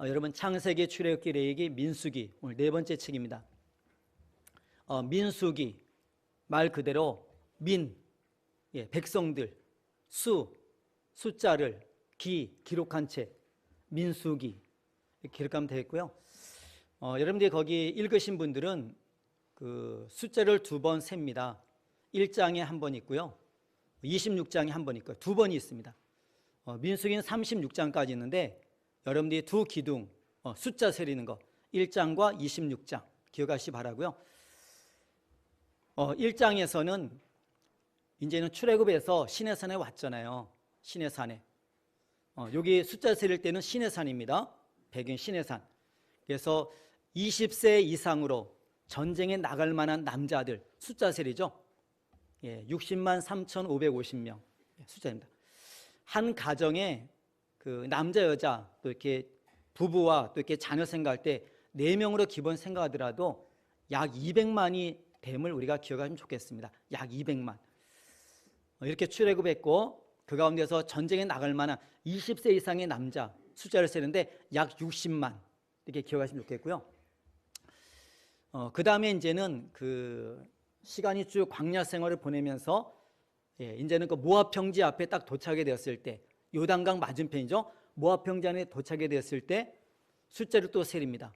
여러분 창세기, 출애굽기, 레위기, 민수기 오늘 네 번째 책입니다. 민수기 말 그대로 민, 백성들, 숫자를 기록한 책 민수기 이렇게 기록하면 되겠고요. 여러분들이 거기 읽으신 분들은 그 숫자를 두 번 셉니다. 1장에 한 번 있고요. 26장에 한 번 있고요. 두 번이 있습니다. 민수기는 36장까지 있는데 여러분들이 두 기둥 숫자 세리는 거 1장과 26장 기억하시기 바라고요. 1장에서는 이제는 출애굽에서 시내산에 왔잖아요. 시내산에 여기 숫자 세릴 때는 시내산입니다. 배경 시내산. 그래서 20세 이상으로 전쟁에 나갈 만한 남자들 숫자 세리죠. 60만 3,550명 숫자입니다. 한 가정에 그 남자 여자 또 이렇게 부부와 또 이렇게 자녀 생각할 때 4명으로 기본 생각하더라도 약 200만이 됨을 우리가 기억하면 좋겠습니다. 약 200만. 이렇게 출애굽했고 그 가운데서 전쟁에 나갈 만한 20세 이상의 남자 숫자를 세는데 약 60만 이렇게 기억하시면 좋겠고요. 그 다음에 이제는 그 시간이 쭉 광야 생활을 보내면서 이제는 그 모압 평지 앞에 딱 도착하게 되었을 때 요단강 맞은편이죠. 모압 평지 안에 도착하게 되었을 때 숫자를 또 세립니다.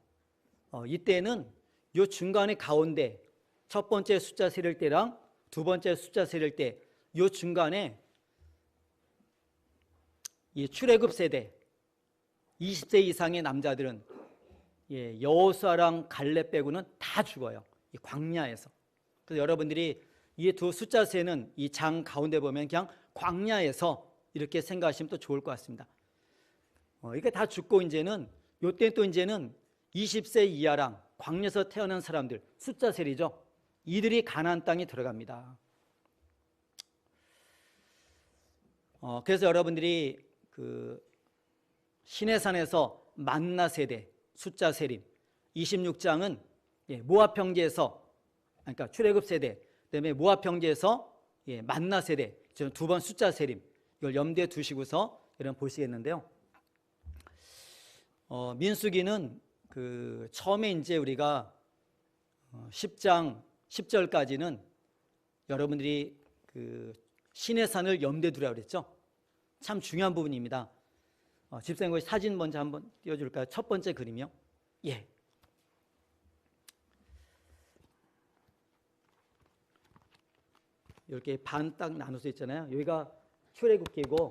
이때는 요 중간에 가운데 첫 번째 숫자 세릴 때랑 두 번째 숫자 세릴 때 요 중간에 이 출애굽 세대 20세 이상의 남자들은 여호수아랑 갈렙 빼고는 다 죽어요. 이 광야에서. 그래서 여러분들이 이 두 숫자 세는 이 장 가운데 보면 그냥 광야에서 이렇게 생각하시면 또 좋을 것 같습니다. 이게 다 죽고 이제는 요때 또 이제는 20세 이하랑 광야에서 태어난 사람들 숫자 세리죠. 이들이 가나안 땅에 들어갑니다. 그래서 여러분들이 그 시내산에서 만나 세대 숫자 세림 26장은 모압 평지에서 그러니까 출애굽 세대 그다음에 모압 평지에서 만나 세대 저는 두 번 숫자 세림 이걸 염두에 두시고서 여러분 보시겠는데요. 민수기는 그 처음에 이제 우리가 10장 10절까지는 여러분들이 그 시내산을 염두에 두라고 그랬죠. 참 중요한 부분입니다. 집사님 사진 먼저 한번 띄워줄까요? 첫 번째 그림이요. 이렇게 반 딱 나눠서 있잖아요. 여기가 출애굽기고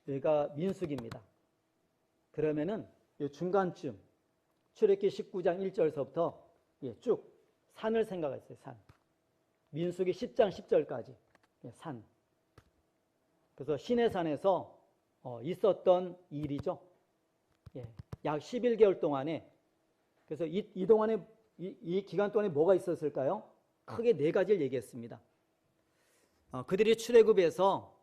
여기가 민수기입니다. 그러면은 이 중간쯤 출애굽기 19장 1절서부터 쭉 산을 생각했어요. 산. 민수기 10장 10절까지 산. 그래서 시내산에서 있었던 일이죠. 약 11개월 동안에 그래서 이 동안에 이 기간 동안에 뭐가 있었을까요? 크게 네 가지를 얘기했습니다. 그들이 출애굽에서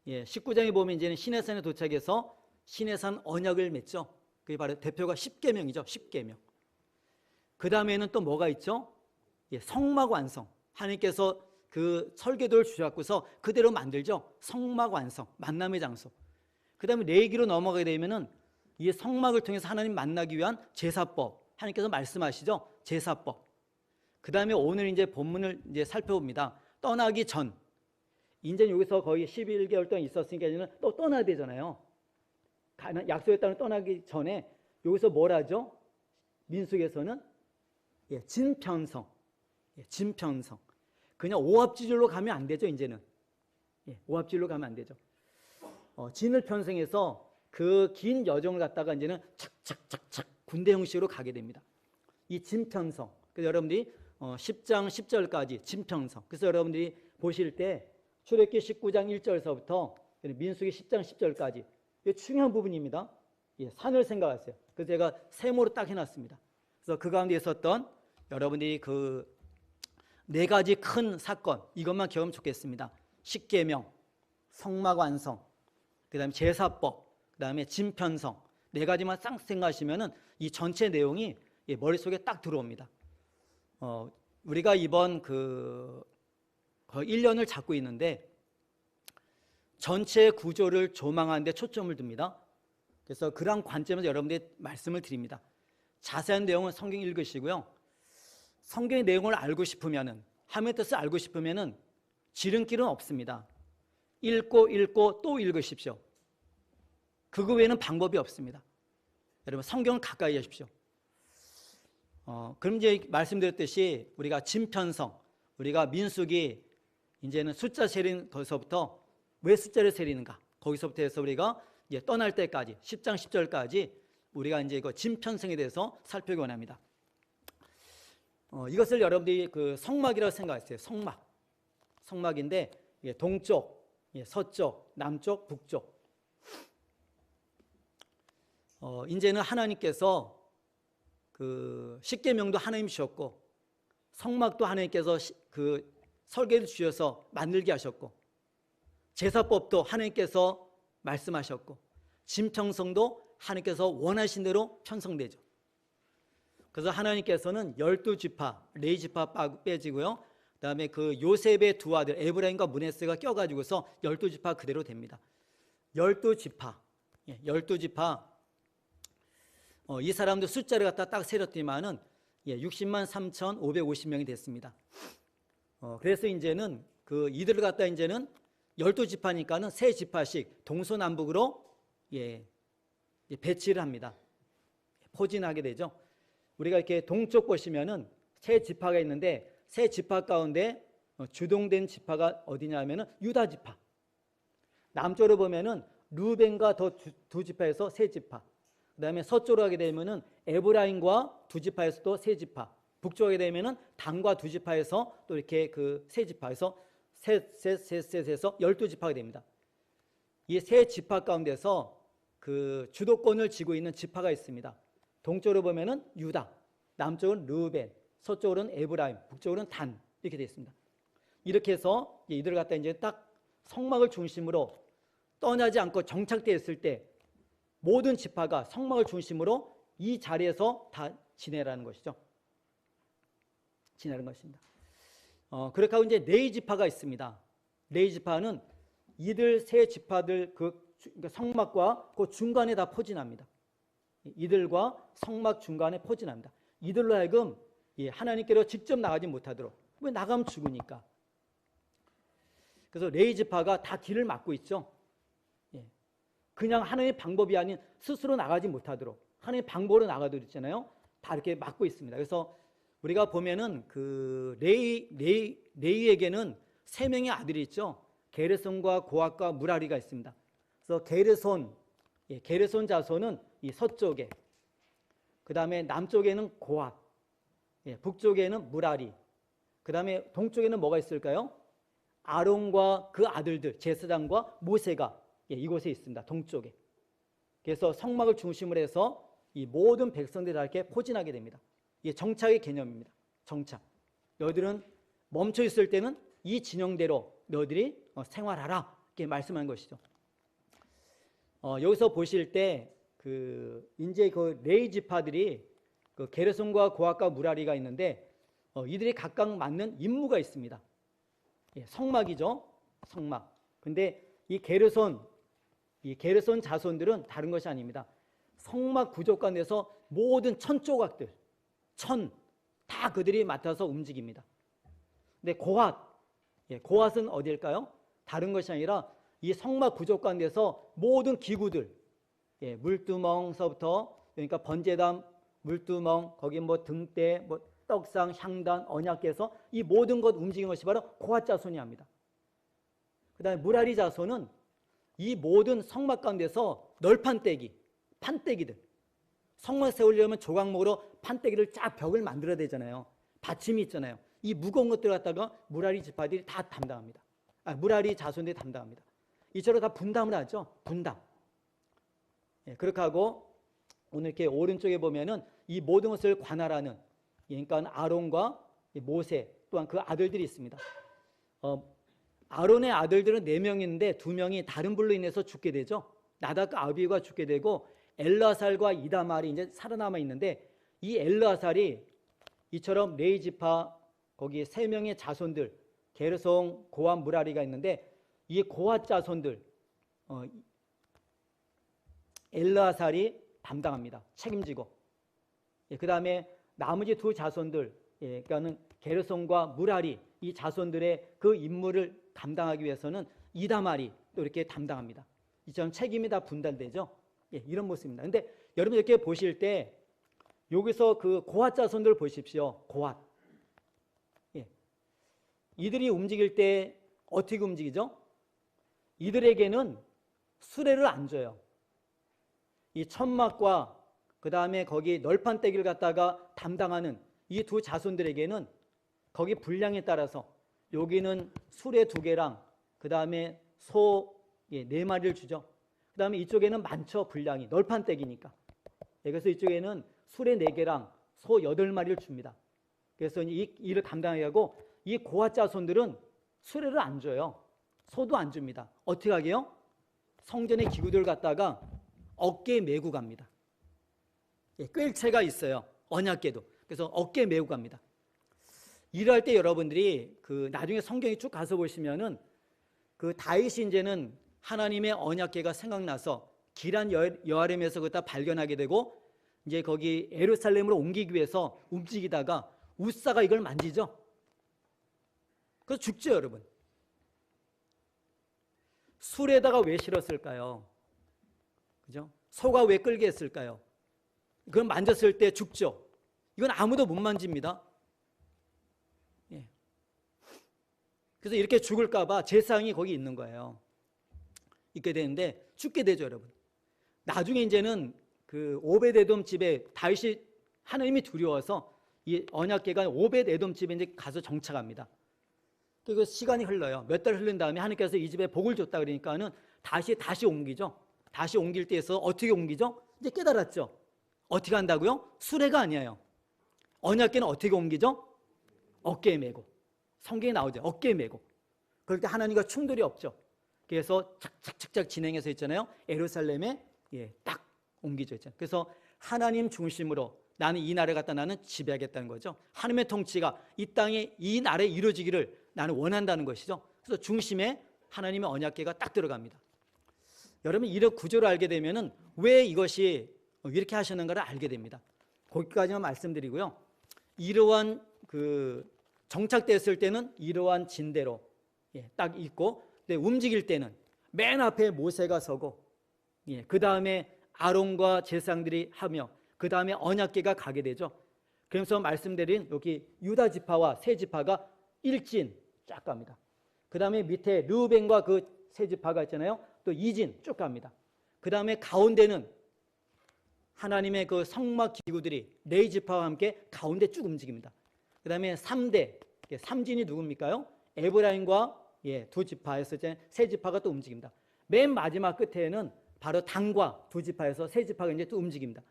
19장에 보면 이제는 시내산에 도착해서 시내산 언약을 맺죠. 그게 바로 대표가 십계명이죠. 십계명. 그 다음에는 또 뭐가 있죠? 성막 완성. 하나님께서 그 설계도를 주셨고서 그대로 만들죠. 성막 완성, 만남의 장소. 그 다음에 레위기로 넘어가게 되면은 이 성막을 통해서 하나님 만나기 위한 제사법. 하나님께서 말씀하시죠. 제사법. 그 다음에 오늘 이제 본문을 이제 살펴봅니다. 떠나기 전. 이제 여기서 거의 11개월 동안 있었으니까 이제는 또 떠나야 되잖아요. 약속의 땅을 떠나기 전에 여기서 뭘 하죠? 민수기에서는 진편성. 진편성. 그냥 오합지졸로 가면 안 되죠, 이제는. 오합지졸로 가면 안 되죠. 진을 편성해서 그 긴 여정을 갖다가 이제는 착착착착 군대 형식으로 가게 됩니다. 이 진편성. 그래서 여러분들이 10장 10절까지 진편성. 그래서 여러분들이 보실 때 출애굽기 19장 1절서부터 민수기 10장 10절까지 이게 중요한 부분입니다. 산을 생각하세요. 그래서 제가 세모로 딱 해놨습니다. 그래서 그 가운데 있었던 여러분들이 그 네 가지 큰 사건 이것만 기억하면 좋겠습니다. 십계명, 성막 완성, 그 다음에 제사법, 그 다음에 진편성 네 가지만 싹 생각하시면은 이 전체 내용이 머릿속에 딱 들어옵니다. 우리가 이번 거의 1년을 잡고 있는데 전체 구조를 조망하는 데 초점을 둡니다. 그래서 그러한 관점에서 여러분들이 말씀을 드립니다. 자세한 내용은 성경 읽으시고요. 성경의 내용을 알고 싶으면은, 하나님의 뜻을 알고 싶으면은 지름길은 없습니다. 읽고 또 읽으십시오. 그거 외에는 방법이 없습니다. 여러분 성경을 가까이 하십시오. 그럼 이제 말씀드렸듯이 우리가 진편성, 우리가 민수기 이제는 숫자 세리는 거기서부터 왜 숫자를 세리는가? 거기서부터 해서 우리가 이제 떠날 때까지 10장 10절까지 우리가 이제 그 진편성에 대해서 살펴보기 원합니다. 이것을 여러분들이 그 성막이라고 생각하세요. 성막인데 동쪽, 서쪽, 남쪽, 북쪽. 이제는 하나님께서 그 십계명도 하나님 주셨고 성막도 하나님께서 그 설계를 주셔서 만들게 하셨고 제사법도 하나님께서 말씀하셨고 진편성도 하나님께서 원하신 대로 편성되죠. 그래서 하나님께서는 12지파, 레위지파 빼지고요. 그다음에 그 요셉의 두 아들 에브라임과 므낫세가 껴가지고서 12지파 그대로 됩니다. 12지파, 12지파. 이 사람들 숫자를 갖다 딱 세렸더니만은 60만 3,550명이 됐습니다. 그래서 이제는 그 이들을 갖다 이제는 12지파니까는 세 지파씩 동서남북으로 배치를 합니다. 포진하게 되죠. 우리가 이렇게 동쪽 보시면은 세 지파가 있는데 세 지파 가운데 주동된 지파가 어디냐면은 유다 지파. 남쪽으로 보면은 루벤과 더 두 지파에서 세 지파. 그다음에 서쪽으로 가게 되면은 에브라임과 두 지파에서 또 세 지파. 북쪽에 되면은 단과 두 지파에서 또 이렇게 그 세 지파에서 셋에서 12지파가 됩니다. 이 세 지파 가운데서 그 주도권을 쥐고 있는 지파가 있습니다. 동쪽으로 보면은 유다, 남쪽은 르우벤, 서쪽으로는 에브라임, 북쪽으로는 단 이렇게 되어 있습니다. 이렇게 해서 이들을 갖다 이제 딱 성막을 중심으로 떠나지 않고 정착되어 있을 때 모든 지파가 성막을 중심으로 이 자리에서 다 지내라는 것이죠. 지내는 것입니다. 그렇게 하고 이제 레위 지파가 있습니다. 레위 지파는 이들 세 지파들 그러니까 성막과 그 중간에 다 포진합니다. 이들과 성막 중간에 포진합니다. 이들로 하여금 하나님께로 직접 나가지 못하도록. 왜 나가면 죽으니까. 그래서 레위 지파가 다 길을 막고 있죠. 그냥 하나님의 방법이 아닌 스스로 나가지 못하도록 하나님의 방법으로 나가도록 있잖아요. 다 이렇게 막고 있습니다. 그래서 우리가 보면은 그 레위에게는 세 명의 아들이 있죠. 게르손과 고핫과 무라리가 있습니다. 그래서 게르손 자손은 이 서쪽에, 그 다음에 남쪽에는 고핫, 북쪽에는 무라리, 그 다음에 동쪽에는 뭐가 있을까요? 아론과 그 아들들 제사장과 모세가 이곳에 있습니다. 동쪽에. 그래서 성막을 중심으로 해서 이 모든 백성들이 다 이렇게 포진하게 됩니다. 이게 정착의 개념입니다. 정착. 너희들은 멈춰 있을 때는 이 진영대로 너희들이 생활하라 이렇게 말씀한 것이죠. 여기서 보실 때 이제 그 레위 지파들이 그 게르손과 고핫과 무라리가 있는데 이들이 각각 맡는 임무가 있습니다. 성막이죠. 성막. 근데 이 게르손 자손들은 다른 것이 아닙니다. 성막 구조 가운데서 모든 천 조각들, 다 그들이 맡아서 움직입니다. 근데 고핫은 어디일까요? 다른 것이 아니라 이 성막 구조 가운데서 모든 기구들, 물두멍서부터 그러니까 번제단, 물두멍, 거기 뭐 등대, 뭐 떡상, 향단, 언약궤서 이 모든 것 움직이는 것이 바로 고핫 자손이 합니다. 그다음에 무라리 자손은 이 모든 성막 가운데서 널판떼기, 판떼기들. 성막 세우려면 조각목으로 판떼기를 쫙 벽을 만들어야 되잖아요. 받침이 있잖아요. 이 무거운 것들 갖다가 무라리 지파들이 다 담당합니다. 무라리 자손들이 담당합니다. 이처럼 다 분담을 하죠. 분담. 그렇게 하고 오늘 이렇게 오른쪽에 보면은 이 모든 것을 관할하는 그러니까 아론과 모세 또한 그 아들들이 있습니다. 아론의 아들들은 4명인데 2명이 다른 불로 인해서 죽게 되죠. 나답과 아비후가 죽게 되고 엘르아살과 이다말이 이제 살아남아 있는데 이 엘르아살이 이처럼 레위 지파 거기 3명의 자손들 게르손, 고핫, 무라리가 있는데 이 고핫 자손들 엘르아살이 담당합니다. 책임지고. 그 다음에 나머지 두 자손들, 그러니까는 게르손과 무라리 이 자손들의 그 임무를 감당하기 위해서는 이다말이 또 이렇게 담당합니다. 이처럼 책임이 다 분단되죠. 이런 모습입니다. 근데 여러분 이렇게 보실 때 여기서 그 고핫 자손들 보십시오. 고핫. 이들이 움직일 때 어떻게 움직이죠? 이들에게는 수레를 안 줘요. 이 천막과 그 다음에 거기 널판 떼기를 갖다가 담당하는 이 두 자손들에게는 거기 분량에 따라서 여기는 수레 2개랑 그 다음에 소 4마리를 주죠. 그 다음에 이쪽에는 많죠. 분량이 널판 떼기니까. 그래서 이쪽에는 수레 4개랑 소 8마리를 줍니다. 그래서 이 일을 감당하게 하고 이 고핫 자손들은 수레를 안 줘요. 소도 안 줍니다. 어떻게 하게요? 성전의 기구들 갖다가 어깨에 메고 갑니다. 꿰채가 있어요. 언약궤도. 그래서 어깨에 메고 갑니다. 일할 때 여러분들이 그 나중에 성경에 쭉 가서 보시면은 그 다윗이 이제는 하나님의 언약궤가 생각나서 기란 여아림에서 그다 발견하게 되고 이제 거기 예루살렘으로 옮기기 위해서 움직이다가 우사가 이걸 만지죠. 그래서 죽죠, 여러분. 술에다가 왜 실었을까요? 그죠? 소가 왜 끌게 했을까요? 그걸 만졌을 때 죽죠. 이건 아무도 못 만집니다. 그래서 이렇게 죽을까봐 제사장이 거기 있는 거예요. 있게 되는데 죽게 되죠, 여러분. 나중에 이제는 그 오벳에돔 집에 다윗이 하나님이 두려워서 이 언약궤가 오벳에돔 집에 이제 가서 정착합니다. 그리고 시간이 흘러요. 몇 달 흐른 다음에 하나님께서 이 집에 복을 줬다 그러니까는 다시 옮기죠. 다시 옮길 때에서 어떻게 옮기죠? 이제 깨달았죠. 어떻게 한다고요? 수레가 아니에요. 언약궤는 어떻게 옮기죠? 어깨에 메고. 성경에 나오죠. 어깨에 메고. 그럴 때 하나님과 충돌이 없죠. 그래서 착착착착 진행해서 있잖아요. 예루살렘에 딱 옮기죠. 그래서 하나님 중심으로 나는 이 나라를 갖다 나는 지배하겠다는 거죠. 하나님의 통치가 이 땅에 이 나라에 이루어지기를 나는 원한다는 것이죠. 그래서 중심에 하나님의 언약궤가 딱 들어갑니다. 여러분 이런 구조를 알게 되면은 왜 이것이 이렇게 하셨는가를 알게 됩니다. 거기까지만 말씀드리고요. 이러한 그 정착됐을 때는 이러한 진대로 딱 있고, 근데 움직일 때는 맨 앞에 모세가 서고, 그 다음에 아론과 제사장들이 하며, 그 다음에 언약궤가 가게 되죠. 그래서 말씀드린 여기 유다 지파와 세 지파가 일진 쫙 갑니다. 그 다음에 밑에 르우벤과 그 세 지파가 있잖아요. 또 이진 쭉 갑니다. 그 다음에 가운데는 하나님의 그 성막 기구들이 레위 지파와 함께 가운데 쭉 움직입니다. 그 다음에 3대, 3진이 누굽니까요? 에브라임과 두 지파에서 세 지파가 또 움직입니다. 맨 마지막 끝에는 바로 단과 두 지파에서 세 지파가 이제 또 움직입니다.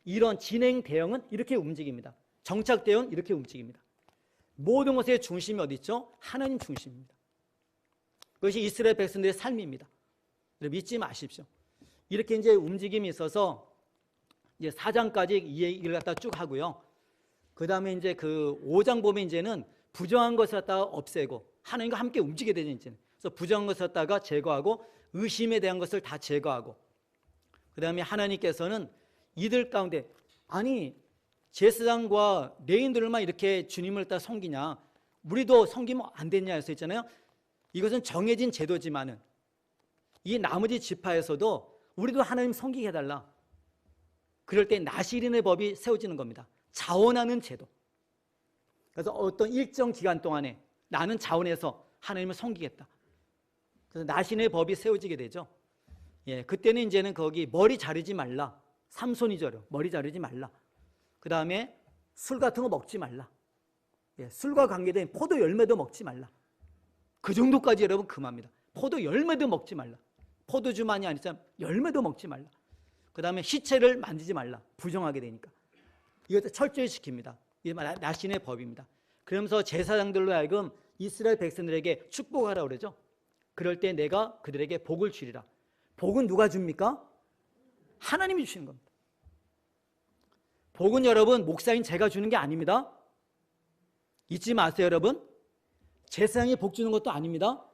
이런 진행 대형은 이렇게 움직입니다. 정착 대형은 이렇게 움직입니다. 모든 것의 중심이 어디 있죠? 하나님 중심입니다. 그것이 이스라엘 백성들의 삶입니다. 믿지 마십시오. 이렇게 이제 움직임이 있어서 이제 4장까지 이 얘기를 갖다 쭉 하고요. 그 다음에 이제 그 5장 보면 이제는 부정한 것을 갖다가 없애고 하나님과 함께 움직이게 되죠. 이제는. 그래서 부정한 것을 갖다가 제거하고 의심에 대한 것을 다 제거하고, 그 다음에 하나님께서는 이들 가운데 아니 제사장과 레위인들만 이렇게 주님을 따라 섬기냐, 우리도 섬기면 안 되냐 해서 있잖아요. 이것은 정해진 제도지만은 이 나머지 지파에서도 우리도 하나님 섬기게 해달라. 그럴 때 나시린의 법이 세워지는 겁니다. 자원하는 제도. 그래서 어떤 일정 기간 동안에 나는 자원해서 하나님을 섬기겠다. 그래서 나시린의 법이 세워지게 되죠. 그때는 이제는 거기 머리 자르지 말라. 삼손이죠. 머리 자르지 말라. 그 다음에 술 같은 거 먹지 말라. 술과 관계된 포도 열매도 먹지 말라. 그 정도까지 여러분 금합니다. 포도 열매도 먹지 말라. 포도주만이 아니라 열매도 먹지 말라. 그 다음에 시체를 만지지 말라. 부정하게 되니까. 이것도 철저히 지킵니다. 이게 나신의 법입니다. 그러면서 제사장들로 하여금 이스라엘 백성들에게 축복하라 그러죠. 그럴 때 내가 그들에게 복을 주리라. 복은 누가 줍니까? 하나님이 주시는 겁니다. 복은 여러분 목사인 제가 주는 게 아닙니다. 잊지 마세요, 여러분. 제사장이 복 주는 것도 아닙니다.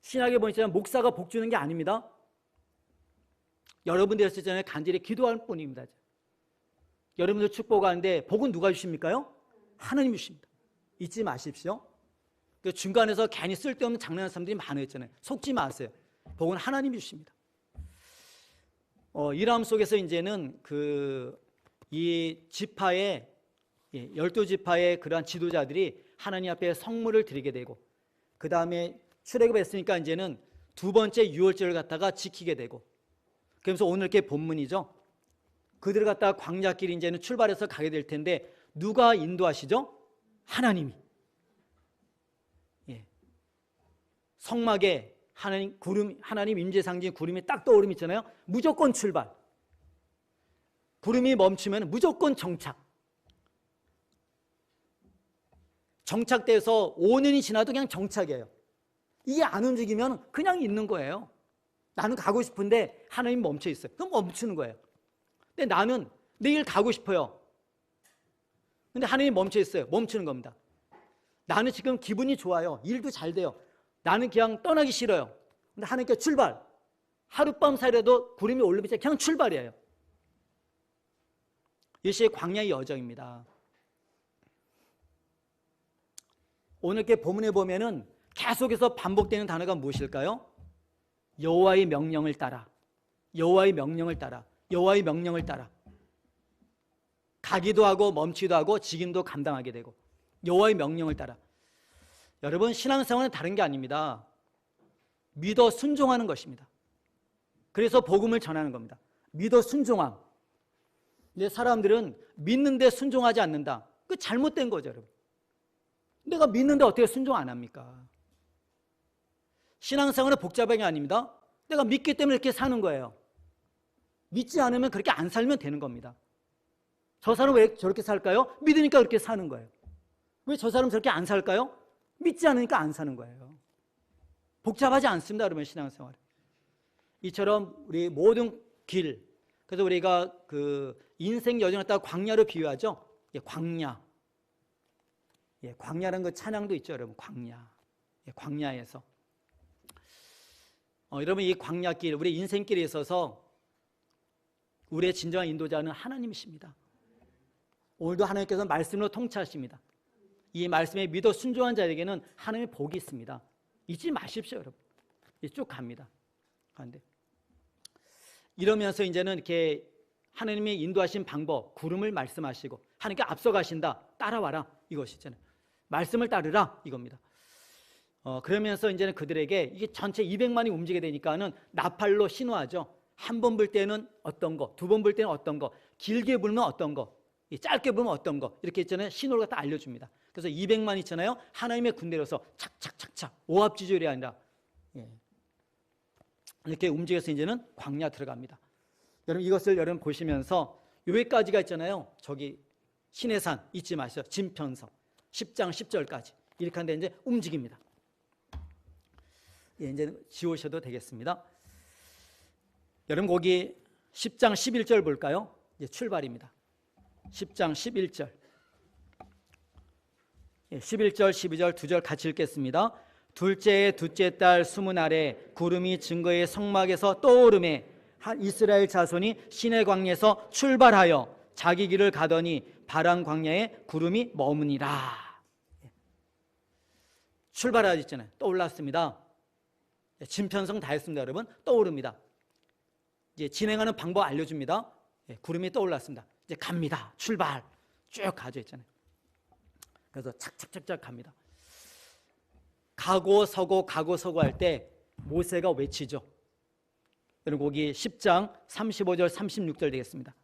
신약에 보니까 목사가 복 주는 게 아닙니다. 여러분들 전에 간절히 기도할 뿐입니다. 여러분들 축복하는데 복은 누가 주십니까요? 하나님 주십니다. 잊지 마십시오. 그 중간에서 괜히 쓸데없는 장난하는 사람들이 많았잖아요. 속지 마세요. 복은 하나님이 주십니다. 이러함 속에서 이제는 이 지파의 12지파의 그러한 지도자들이 하나님 앞에 성물을 드리게 되고, 그 다음에 출애굽에 했으니까 이제는 두 번째 유월절을 갖다가 지키게 되고, 그러면서 오늘 이렇게 본문이죠. 그들을 갖다가 광야길 이제는 출발해서 가게 될 텐데 누가 인도하시죠? 하나님이. 성막에 하나님 임재 상징 구름이 딱 떠오르면 있잖아요. 무조건 출발. 구름이 멈추면 무조건 정착. 정착돼서 5년이 지나도 그냥 정착이에요. 이게 안 움직이면 그냥 있는 거예요. 나는 가고 싶은데 하나님 멈춰 있어요. 그럼 멈추는 거예요. 근데 나는 내일 가고 싶어요. 근데 하나님 멈춰 있어요. 멈추는 겁니다. 나는 지금 기분이 좋아요. 일도 잘 돼요. 나는 그냥 떠나기 싫어요. 근데 하나님께 출발. 하룻밤 사이라도 구름이 올리면 그냥 출발이에요. 이것이 광야의 여정입니다. 오늘 이렇게 본문에 보면은 계속해서 반복되는 단어가 무엇일까요? 여호와의 명령을 따라, 여호와의 명령을 따라, 여호와의 명령을 따라. 가기도 하고 멈추기도 하고 직임도 감당하게 되고, 여호와의 명령을 따라. 여러분, 신앙생활은 다른 게 아닙니다. 믿어 순종하는 것입니다. 그래서 복음을 전하는 겁니다. 믿어 순종함. 근데 사람들은 믿는데 순종하지 않는다. 그 잘못된 거죠, 여러분. 내가 믿는데 어떻게 순종 안 합니까? 신앙생활은 복잡한 게 아닙니다. 내가 믿기 때문에 이렇게 사는 거예요. 믿지 않으면 그렇게 안 살면 되는 겁니다. 저 사람 왜 저렇게 살까요? 믿으니까 그렇게 사는 거예요. 왜 저 사람 저렇게 안 살까요? 믿지 않으니까 안 사는 거예요. 복잡하지 않습니다, 여러분, 신앙생활. 이처럼 우리 모든 길, 그래서 우리가 인생 여정을 갖다가 광야로 비유하죠. 광야. 광야라는 그 찬양도 있죠, 여러분. 광야. 광야에서. 여러분, 이 광야길, 우리 인생길에 있어서 우리의 진정한 인도자는 하나님이십니다. 오늘도 하나님께서 말씀으로 통치하십니다. 이 말씀에 믿어 순종한 자에게는 하나님의 복이 있습니다. 잊지 마십시오, 여러분. 쭉 갑니다. 그런데 이러면서 이제는 이렇게 하나님이 인도하신 방법, 구름을 말씀하시고 하나님께 앞서가신다. 따라와라. 이것이잖아요. 말씀을 따르라. 이겁니다. 그러면서 이제는 그들에게 이게 전체 200만이 움직이게 되니까는 나팔로 신호하죠. 한 번 불 때는 어떤 거, 두 번 불 때는 어떤 거, 길게 불면 어떤 거, 짧게 불면 어떤 거, 이렇게 있잖아요. 신호를 갖다 알려줍니다. 그래서 200만 있잖아요. 하나님의 군대로서 착착착착, 오합지졸이 아니라 이렇게 움직여서 이제는 광야 들어갑니다. 여러분, 이것을 여러분 보시면서 여기까지가 있잖아요. 저기 시내산 잊지 마시죠. 진편성 10장 10절까지 이렇게 하는데 이제 움직입니다. 이제 지우셔도 되겠습니다. 여러분, 거기 10장 11절 볼까요? 이제 출발입니다. 10장 11절. 11절, 12절 두 절 같이 읽겠습니다. 둘째의 둘째 달 20날에 구름이 증거의 성막에서 떠오르매 한 이스라엘 자손이 시내 광야에서 출발하여 자기 길을 가더니 바란 광야에 구름이 머무니라. 출발하셨잖아요. 떠올랐습니다. 진편성 다 했습니다, 여러분. 떠오릅니다. 이제 진행하는 방법 알려줍니다. 구름이 떠올랐습니다. 이제 갑니다. 출발. 쭉 가져 있잖아요. 그래서 착착착착 갑니다. 가고 서고 가고 서고 할 때 모세가 외치죠. 여러분, 거기 10장 35절 36절 되겠습니다.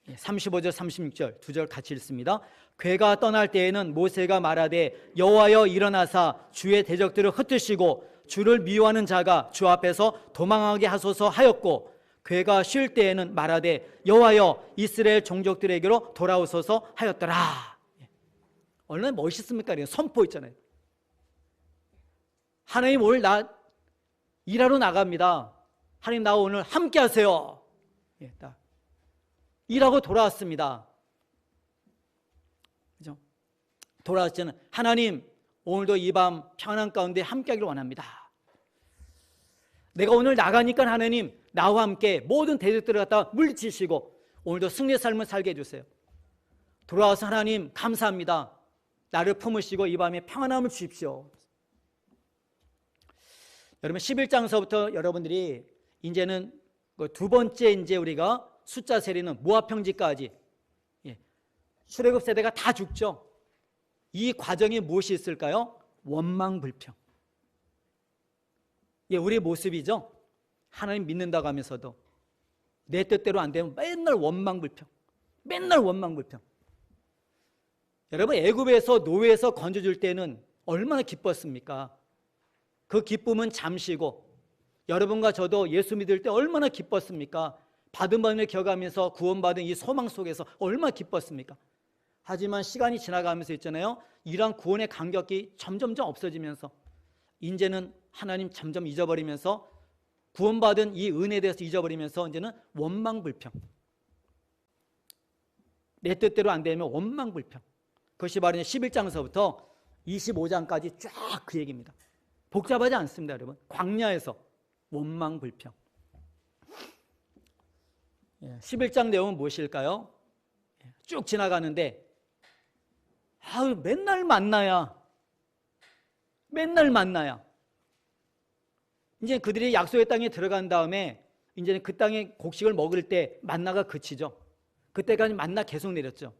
35절 36절 두 절 같이 읽습니다. 괴가 떠날 때에는 모세가 말하되 여호와여 일어나사 주의 대적들을 흩으시고 주를 미워하는 자가 주 앞에서 도망하게 하소서 하였고, 괴가 쉴 때에는 말하되 여호와여 이스라엘 종족들에게로 돌아오소서 하였더라. 얼마나 멋있습니까? 선포 있잖아요. 하나님 오늘 나 일하러 나갑니다. 하나님 나 오늘 함께 하세요. 일하고 돌아왔습니다. 그죠? 돌아왔을 때는 하나님 오늘도 이 밤 평안 가운데 함께 하기를 원합니다. 내가 오늘 나가니까 하나님 나와 함께 모든 대적들을 갖다 물리치시고 오늘도 승리의 삶을 살게 해주세요. 돌아와서 하나님 감사합니다. 나를 품으시고 이 밤에 평안함을 주십시오. 여러분 11장서부터 여러분들이 이제는 두 번째 이제 우리가 숫자 세리는 모압평지까지 출애굽 세대가 다 죽죠. 이 과정에 무엇이 있을까요? 원망불평. 우리의 모습이죠. 하나님 믿는다고 하면서도 내 뜻대로 안 되면 맨날 원망불평. 맨날 원망불평. 여러분 애굽에서 노예에서 건져줄 때는 얼마나 기뻤습니까? 그 기쁨은 잠시고 여러분과 저도 예수 믿을 때 얼마나 기뻤습니까? 받은 바를 기억하면서 구원받은 이 소망 속에서 얼마나 기뻤습니까? 하지만 시간이 지나가면서 있잖아요. 이러한 구원의 감격이 점점점 없어지면서 이제는 하나님 점점 잊어버리면서 구원받은 이 은혜에 대해서 잊어버리면서 이제는 원망불평. 내 뜻대로 안 되면 원망불평. 그것이 바로 11장서부터 25장까지 쫙 그 얘기입니다. 복잡하지 않습니다, 여러분. 광야에서 원망불평. 11장 내용은 무엇일까요? 쭉 지나가는데 맨날 만나야. 맨날 만나야. 이제 그들이 약속의 땅에 들어간 다음에 이제는 그 땅에 곡식을 먹을 때 만나가 그치죠. 그때까지 만나 계속 내렸죠.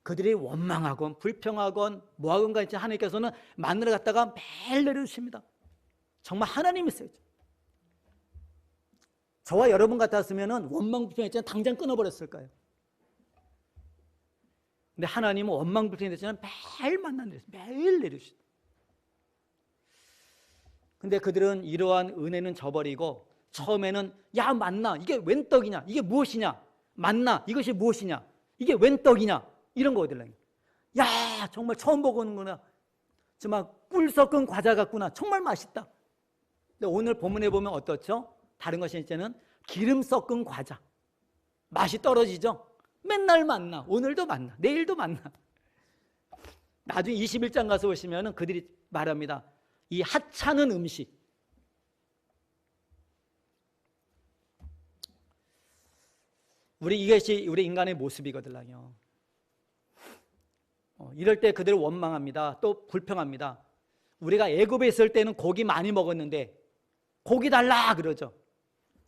그들이 원망하건 불평하건 뭐하건가 이제 하나님께서는 만나를 갖다가 매일 내려주십니다. 정말 하나님이세요. 저와 여러분 같았으면 원망불평했잖아요. 당장 끊어버렸을 거예요. 근데 하나님은 원망불평이 됐잖아요. 매일 만나 내려주세요. 매일 내려주세요. 근데 그들은 이러한 은혜는 저버리고 처음에는 야 만나 이게 웬 떡이냐 이게 무엇이냐 만나 이것이 무엇이냐 이게 웬 떡이냐 이런 거거든요. 야 정말 처음 보고 오는구나. 정말 꿀 섞은 과자 같구나. 정말 맛있다. 근데 오늘 본문에 보면 어떻죠? 다른 것이 이제는 기름 섞은 과자. 맛이 떨어지죠? 맨날 만나. 오늘도 만나. 내일도 만나. 나중에 21장 가서 보시면 그들이 말합니다. 이 하찮은 음식. 이것이 우리 인간의 모습이거든요. 이럴 때 그들을 원망합니다. 또 불평합니다. 우리가 애굽에 있을 때는 고기 많이 먹었는데 고기 달라 그러죠.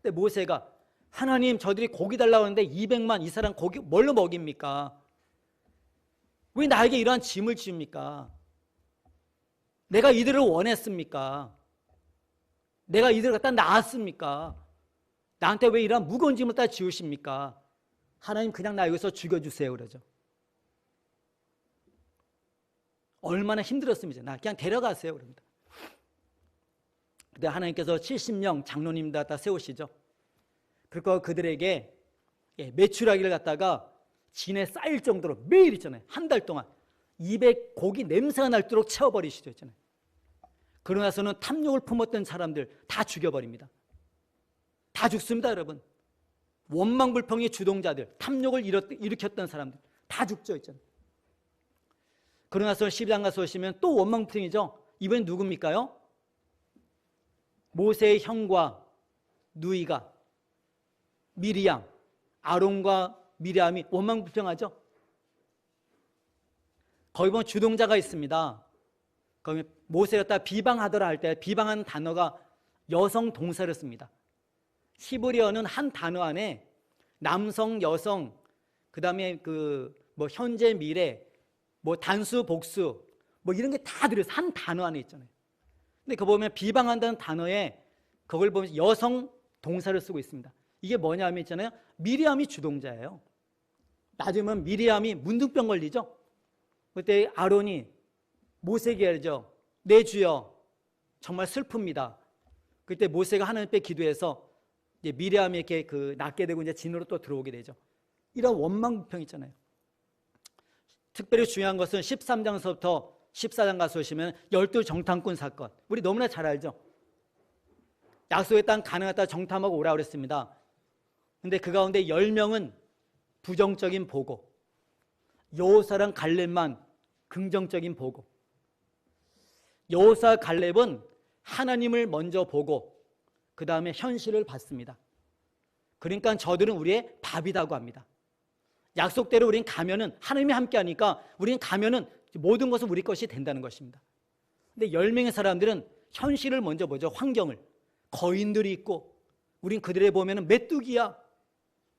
근데 모세가 하나님 저들이 고기 달라고 하는데 200만 이 사람 고기 뭘로 먹입니까? 왜 나에게 이러한 짐을 지웁니까? 내가 이들을 원했습니까? 내가 이들을 갖다 낳았습니까? 나한테 왜 이러한 무거운 짐을 다 지우십니까? 하나님 그냥 나 여기서 죽여주세요 그러죠. 얼마나 힘들었습니까? 나 그냥 데려가세요 그럽니다. 근데 하나님께서 70명 장로님들 갖다 세우시죠. 그리고 그들에게 메추라기를 갖다가 진에 쌓일 정도로 매일 있잖아요. 한 달 동안 200 고기 냄새가 날도록 채워버리시죠. 있잖아요. 그러고 나서는 탐욕을 품었던 사람들 다 죽여버립니다. 다 죽습니다, 여러분. 원망불평의 주동자들, 탐욕을 일으켰던 사람들 다 죽죠. 있잖아요. 그러고 나서 12장 가서 오시면 또 원망불평이죠. 이번엔 누굽니까요? 모세의 형과 누이가 미리암, 아론과 미리암이 원망불평하죠. 거기 보면 주동자가 있습니다. 거기 모세가 다 비방하더라 할 때 비방하는 단어가 여성 동사를 씁니다. 히브리어는 한 단어 안에 남성, 여성, 그 다음에 현재, 미래, 단수, 복수, 이런 게 다 들어있어요. 한 단어 안에 있잖아요. 근데 그거 보면 비방한다는 단어에 그걸 보면 여성 동사를 쓰고 있습니다. 이게 뭐냐면 있잖아요. 미리암이 주동자예요. 나중에 미리암이 문둥병 걸리죠. 그때 아론이 모세에게 하죠. 내 주여 정말 슬픕니다. 그때 모세가 하나님께 기도해서 이제 미리암이 이렇게 낫게 되고 이제 진으로 또 들어오게 되죠. 이런 원망불평 있잖아요. 특별히 중요한 것은 13장서부터 14장 가서 오시면 12 정탐꾼 사건. 우리 너무나 잘 알죠. 약속의 땅 가나안에 정탐하고 오라고 그랬습니다. 근데 그 가운데 10명은 부정적인 보고, 여호사랑 갈렙만 긍정적인 보고. 여호사 갈렙은 하나님을 먼저 보고 그 다음에 현실을 받습니다. 그러니까 저들은 우리의 밥이라고 합니다. 약속대로 우린 가면은 하나님이 함께하니까 우린 가면은 모든 것은 우리 것이 된다는 것입니다. 근데 10명의 사람들은 현실을 먼저 보죠. 환경을. 거인들이 있고 우린 그들에 보면은 메뚜기야.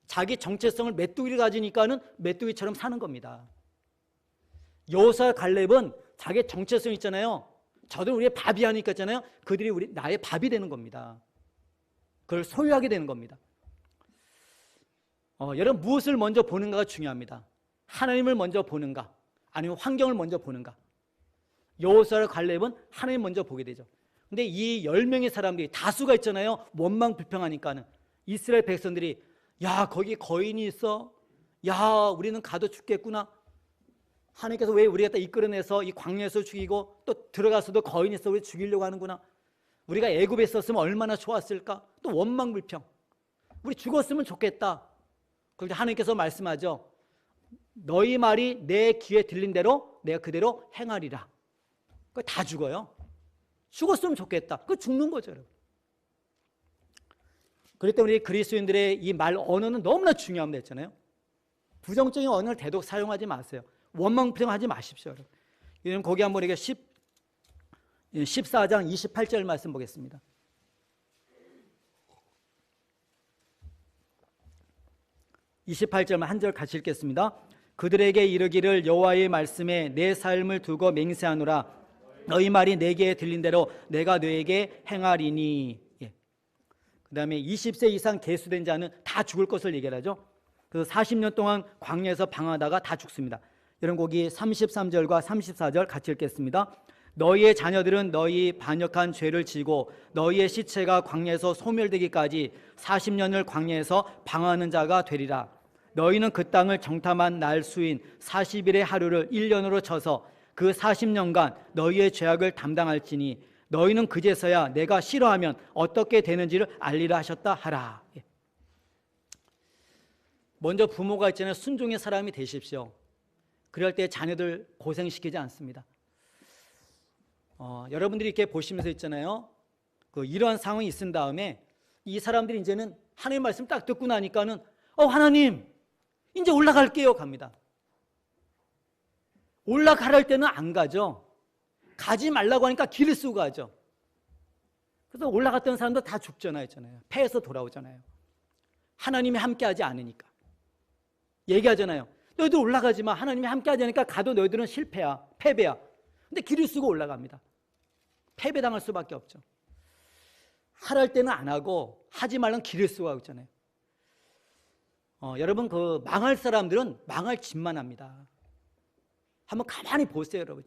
자기 정체성을 메뚜기를 가지니까는 메뚜기처럼 사는 겁니다. 여호수아와 갈렙은 자기 정체성 있잖아요. 저들은 우리의 밥이 하니까 있잖아요. 그들이 나의 밥이 되는 겁니다. 그걸 소유하게 되는 겁니다. 여러분 무엇을 먼저 보는가가 중요합니다. 하나님을 먼저 보는가 아니면 환경을 먼저 보는가. 여호수아와 갈렙은 하나님 먼저 보게 되죠. 근데 이 10명의 사람들이 다수가 있잖아요. 원망 불평하니까는 이스라엘 백성들이 야 거기 거인이 있어. 야 우리는 가도 죽겠구나. 하나님께서 왜 우리 갖다 이끌어내서 이 광야에서 죽이고 또 들어가서도 거인이 있어 우리 죽이려고 하는구나. 우리가 애굽에 있었으면 얼마나 좋았을까. 또 원망 불평. 우리 죽었으면 좋겠다. 그런데 하나님께서 말씀하죠. 너희 말이 내 귀에 들린 대로 내가 그대로 행하리라. 그거 다 죽어요. 죽었으면 좋겠다. 그거 죽는 거죠. 여러분. 그렇기 때문에 우리 그리스도인들의 이 말 언어는 너무나 중요합니다 했잖아요. 부정적인 언어를 대독 사용하지 마세요. 원망불평하지 마십시오. 여러분 거기 한번 우리가 14장 28절 말씀 보겠습니다. 28절만 한 절 같이 읽겠습니다. 그들에게 이르기를 여호와의 말씀에 내 삶을 두고 맹세하노라. 너희 말이 내게 들린 대로 내가 너에게 행하리니. 그 다음에 20세 이상 계수된 자는 다 죽을 것을 얘기하죠. 그래서 40년 동안 광야에서 방황하다가 다 죽습니다. 여러분 거기 33절과 34절 같이 읽겠습니다. 너희의 자녀들은 너희 반역한 죄를 지고 너희의 시체가 광야에서 소멸되기까지 40년을 광야에서 방황하는 자가 되리라. 너희는 그 땅을 정탐한 날 수인 40일의 하루를 1년으로 쳐서 그 40년간 너희의 죄악을 담당할지니 너희는 그제서야 내가 싫어하면 어떻게 되는지를 알리라 하셨다 하라. 먼저 부모가 있잖아요. 순종의 사람이 되십시오. 그럴 때 자녀들 고생시키지 않습니다. 여러분들이 이렇게 보시면서 있잖아요. 이러한 상황이 있은 다음에 이 사람들이 이제는 하나님 말씀 딱 듣고 나니까는 하나님 이제 올라갈게요 갑니다. 올라가랄 때는 안 가죠. 가지 말라고 하니까 길을 쓰고 가죠. 그래서 올라갔던 사람도 다 죽잖아요. 패해서 돌아오잖아요. 하나님이 함께하지 않으니까. 얘기하잖아요. 너희들 올라가지 마. 하나님이 함께하지 않으니까 가도 너희들은 실패야. 패배야. 근데 길을 쓰고 올라갑니다. 패배당할 수밖에 없죠. 하랄 때는 안 하고 하지 말라는 길을 쓰고 하고 있잖아요. 여러분 망할 사람들은 망할 짓만 합니다. 한번 가만히 보세요. 여러분.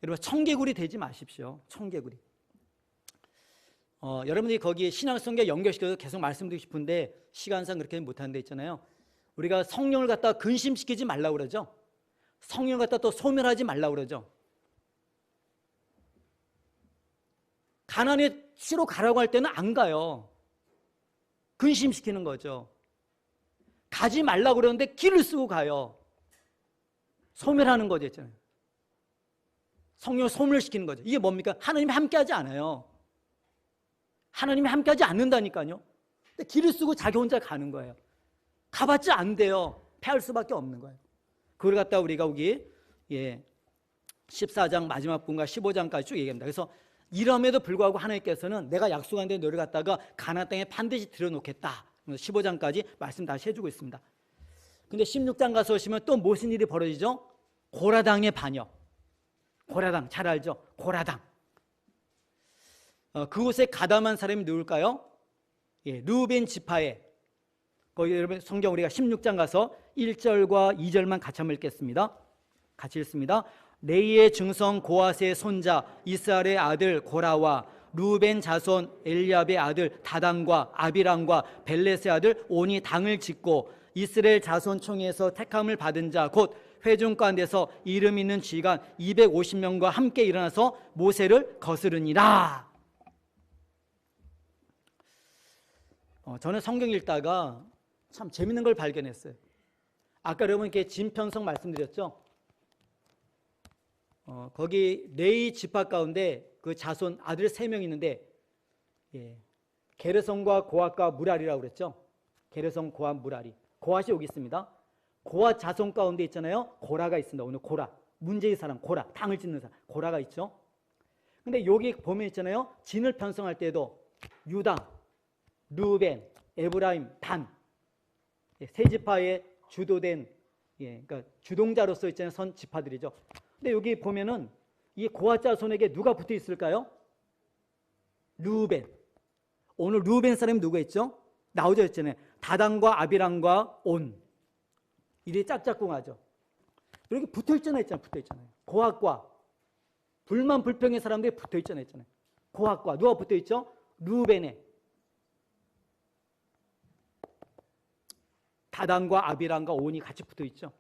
여러분 청개구리 되지 마십시오. 청개구리. 여러분들이 거기에 신앙성경 연결시켜서 계속 말씀드리고 싶은데 시간상 그렇게 못하는 데 있잖아요. 우리가 성령을 갖다 근심시키지 말라고 그러죠. 성령을 갖다 또 소멸하지 말라고 그러죠. 가나안에 치러 가라고 할 때는 안 가요. 근심시키는 거죠. 가지 말라고 그러는데 길을 쓰고 가요. 소멸하는 거죠. 있잖아요. 성령을 소멸시키는 거죠. 이게 뭡니까? 하나님이 함께하지 않아요. 하나님이 함께하지 않는다니까요. 근데 길을 쓰고 자기 혼자 가는 거예요. 가봤자 안 돼요. 패할 수밖에 없는 거예요. 그걸 갖다 우리가 여기 14장 마지막 부분과 15장까지 쭉 얘기합니다. 그래서 이럼에도 불구하고 하나님께서는 내가 약속한 데 너를 갖다가 가나안 땅에 반드시 들여놓겠다. 15장까지 말씀 다시 해주고 있습니다. 근데 16장 가서 오시면 또 무슨 일이 벌어지죠? 고라당의 반역. 고라당 잘 알죠? 고라당. 그곳에 가담한 사람이 누굴까요? 르우벤 지파에. 거기 여러분 성경 우리가 16장 가서 1절과 2절만 같이 한번 읽겠습니다. 같이 읽습니다. 레이의 증성 고아스의 손자 이스라엘의 아들 고라와 르우벤 자손 엘리압의 아들 다단과 아비람과 벨렛의 아들 온이 당을 짓고 이스라엘 자손 총회에서 택함을 받은 자 곧 회중 가운데서 이름 있는 지휘관 250명과 함께 일어나서 모세를 거스르니라. 저는 성경 읽다가 참 재밌는 걸 발견했어요. 아까 여러분께 진편성 말씀드렸죠. 거기 레이 지파 가운데 그 자손 아들 3명 있는데 게르손과 고앗과 무랄이라고 그랬죠. 게르손, 고앗, 무랄이. 고앗이 여기 있습니다. 고앗 자손 가운데 있잖아요. 고라가 있습니다. 오늘 고라. 문제의 사람, 고라. 당을 짓는 사람. 고라가 있죠. 근데 여기 보면 있잖아요. 진을 편성할 때도 유다, 루벤, 에브라임, 단. 세 지파에 주도된, 그러니까 주동자로서 있잖아요. 선 지파들이죠. 근데 여기 보면은 이 고앗 자손에게 누가 붙어 있을까요? 루벤. 오늘 루벤 사람이 누가 있죠? 나오져 있잖아요. 다단과 아비람과 온. 이게 짝짝꿍하죠. 이렇게 붙어 있잖아요. 고앗과 불만 불평의 사람들이 붙어 있잖아요. 고앗과 누가 붙어 있죠? 루벤에. 다단과 아비람과 온이 같이 붙어 있죠.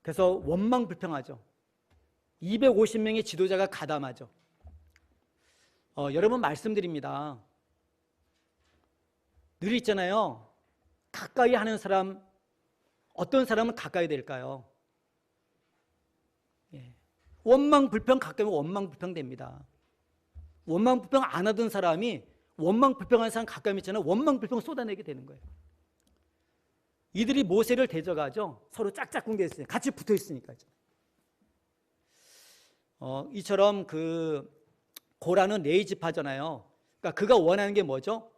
그래서 원망 불평하죠. 250명의 지도자가 가담하죠. 여러분 말씀드립니다. 늘 있잖아요. 가까이 하는 사람, 어떤 사람은 가까이 될까요? 원망 불평 가까이 하면 원망 불평 됩니다. 원망 불평 안 하던 사람이 원망 불평하는 사람 가까이 있잖아요. 원망 불평 쏟아내게 되는 거예요. 이들이 모세를 대적하죠. 서로 짝짝꿍 돼 있으니까, 같이 붙어 있으니까. 이처럼 그 고라는 레위 지파잖아요. 그러니까 그가 원하는 게 뭐죠?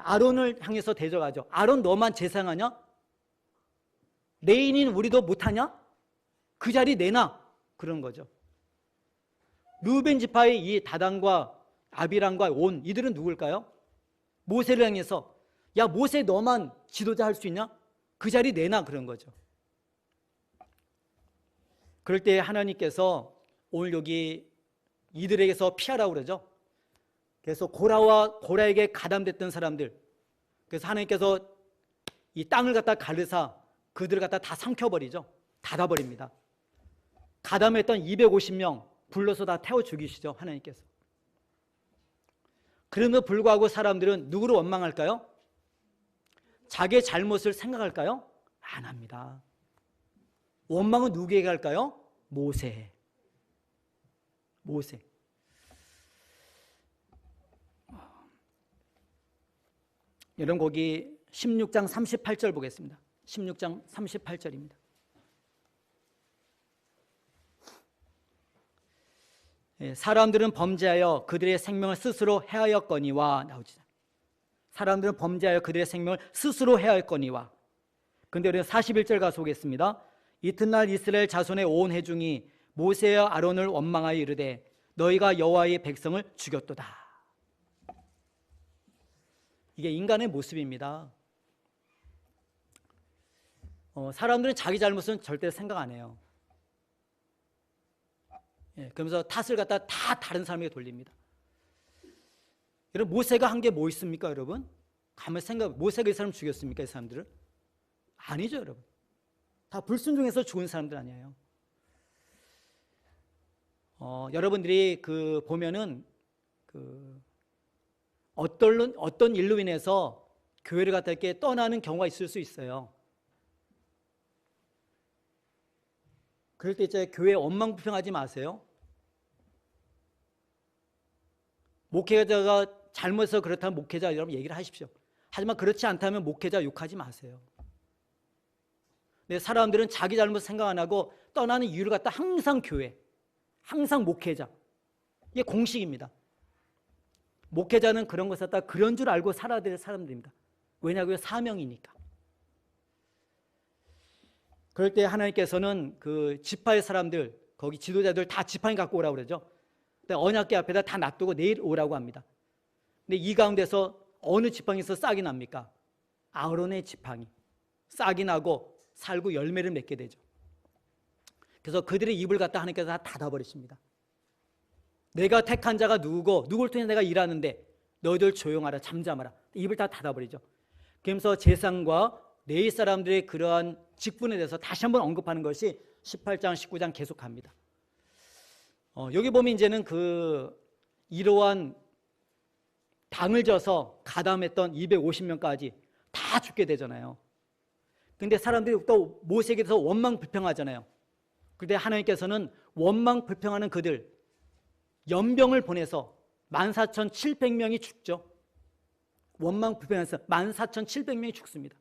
아론을 향해서 대적하죠. 아론 너만 제사하냐? 레위인 우리도 못하냐? 그 자리 내놔. 그런 거죠. 루벤 지파의 이 다단과 아비람과 온, 이들은 누굴까요? 모세를 향해서 야, 모세 너만 지도자 할 수 있냐? 그 자리 내놔. 그런 거죠. 그럴 때 하나님께서 오늘 여기 이들에게서 피하라고 그러죠. 그래서 고라에게 가담됐던 사람들, 그래서 하나님께서 이 땅을 갖다 가르사 그들을 갖다 다 삼켜버리죠. 닫아버립니다. 가담했던 250명 불러서 다 태워 죽이시죠. 하나님께서. 그럼에도 불구하고 사람들은 누구를 원망할까요? 자기의 잘못을 생각할까요? 안 합니다. 원망은 누구에게 할까요? 모세. 여러분 거기 16장 38절 보겠습니다. 16장 38절입니다. 사람들은 범죄하여 그들의 생명을 스스로 해하였거니와 나오지. 사람들은 범죄하여 그들의 생명을 스스로 해하였거니와. 근데 우리는 41절 가서 보겠습니다. 이튿날 이스라엘 자손의 온 회중이 모세와 아론을 원망하여 이르되 너희가 여호와의 백성을 죽였도다. 이게 인간의 모습입니다. 사람들은 자기 잘못은 절대 생각 안 해요. 그러면서 탓을 갖다 다 다른 사람에게 돌립니다. 여러분 모세가 한 게 뭐 있습니까, 여러분? 가만히 생각, 모세가 이 사람 죽였습니까, 이 사람들을? 아니죠, 여러분. 다 불순종해서 죽은 사람들 아니에요. 여러분들이 보면은 어떤 일로 인해서 교회를 갖다 이렇게 떠나는 경우가 있을 수 있어요. 그럴 때 이제 교회 원망불평하지 마세요. 목회자가 잘못해서 그렇다면 목회자 여러분 얘기를 하십시오. 하지만 그렇지 않다면 목회자 욕하지 마세요. 근데 사람들은 자기 잘못 생각 안 하고 떠나는 이유를 갖다 항상 교회, 항상 목회자. 이게 공식입니다. 목회자는 그런 것을 갖다 그런 줄 알고 살아야 될 사람들입니다. 왜냐고요? 사명이니까. 그럴 때 하나님께서는 그 지파의 사람들, 거기 지도자들 다 지팡이 갖고 오라고 그러죠. 근데 언약궤 앞에다 다 놔두고 내일 오라고 합니다. 근데 이 가운데서 어느 지팡이에서 싹이 납니까? 아론의 지팡이. 싹이 나고 살고 열매를 맺게 되죠. 그래서 그들의 입을 갖다 하나님께서 다 닫아버리십니다. 내가 택한 자가 누구고 누굴 통해 내가 일하는데 너희들 조용하라, 잠잠하라. 입을 다 닫아버리죠. 그러면서 제사장과 레위 사람들의 그러한 직분에 대해서 다시 한번 언급하는 것이 18장, 19장 계속합니다. 여기 보면 이제는 이러한 당을 져서 가담했던 250명까지 다 죽게 되잖아요. 근데 사람들이 또 모세에게 대해서 원망 불평하잖아요. 그런데 하나님께서는 원망 불평하는 그들 연병을 보내서 14,700명이 죽죠. 원망 불평해서 14,700명이 죽습니다.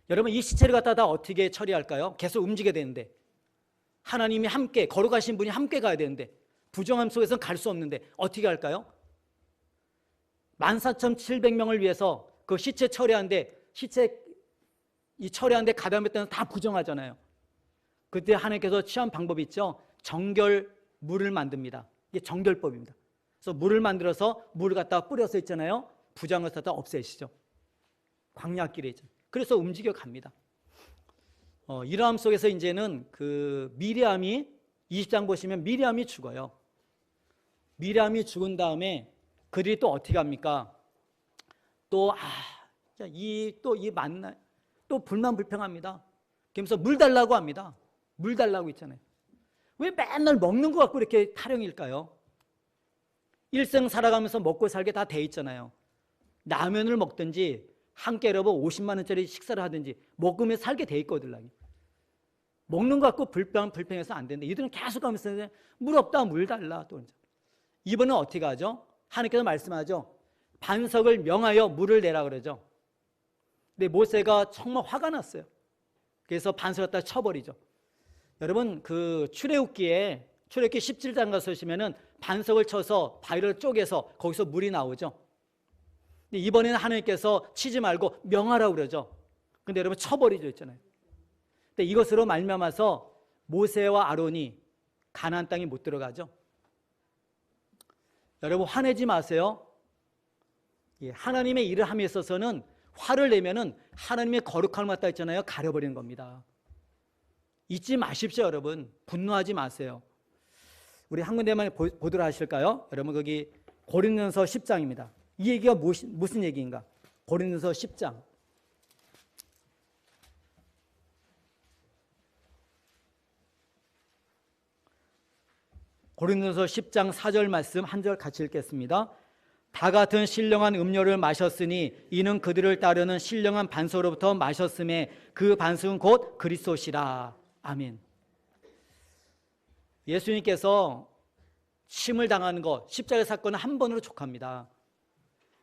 여러분, 이 시체를 갖다 다 어떻게 처리할까요? 계속 움직여야 되는데, 하나님이 함께 걸어가신 분이 함께 가야 되는데, 부정함 속에서는 갈 수 없는데 어떻게 할까요? 14,700명을 위해서 그 시체 처리하는데, 이 처리하는데 가담할 때는 다 부정하잖아요. 그때 하나님께서 취한 방법이 있죠. 정결물을 만듭니다. 이게 정결법입니다. 그래서 물을 만들어서 물을 갖다가 뿌려서 있잖아요. 부정을 갖다 없애시죠. 광야길에 있죠. 그래서 움직여 갑니다. 이러함 속에서 이제는 그 미리암이 20장 보시면 미리암이 죽어요. 미리암이 죽은 다음에 그들이 또 어떻게 합니까? 또 불만 불평합니다. 그러면서 물 달라고 합니다. 물 달라고 있잖아요. 왜 맨날 먹는 거 갖고 이렇게 타령일까요? 일생 살아가면서 먹고 살게 다 돼 있잖아요. 라면을 먹든지 한 깨러버 50만 원짜리 식사를 하든지 먹으면 살게 돼 있거든요. 먹는 거 갖고 불평해서 안 된다. 이들은 계속 하면서 물 없다, 물 달라. 또 이번엔 어떻게 하죠? 하나님께서 말씀하죠. 반석을 명하여 물을 내라 그러죠. 근데 모세가 정말 화가 났어요. 그래서 반석을 갖다 쳐버리죠. 여러분, 그 출애굽기 17장 가서 보시면은 반석을 쳐서 바위를 쪼개서 거기서 물이 나오죠. 근데 이번에는 하나님께서 치지 말고 명하라고 그러죠. 근데 여러분 쳐버리죠 있잖아요. 근데 이것으로 말미암아서 모세와 아론이 가나안 땅에 못 들어가죠. 여러분 화내지 마세요. 하나님의 일을 함에 있어서는 화를 내면은 하나님의 거룩함을 갖다 있잖아요. 가려버리는 겁니다. 잊지 마십시오, 여러분. 분노하지 마세요. 우리 한 군데만 보도록 하실까요? 여러분 거기 고린도전서 10장입니다. 이 얘기가 무슨 얘기인가? 고린도전서 10장. 고린도전서 10장 4절 말씀 한 절 같이 읽겠습니다. 다 같은 신령한 음료를 마셨으니 이는 그들을 따르는 신령한 반석으로부터 마셨음에 그 반석은 곧 그리스도시라. 아멘. 예수님께서 침을 당하는 것, 십자가의 사건은 한 번으로 족합니다.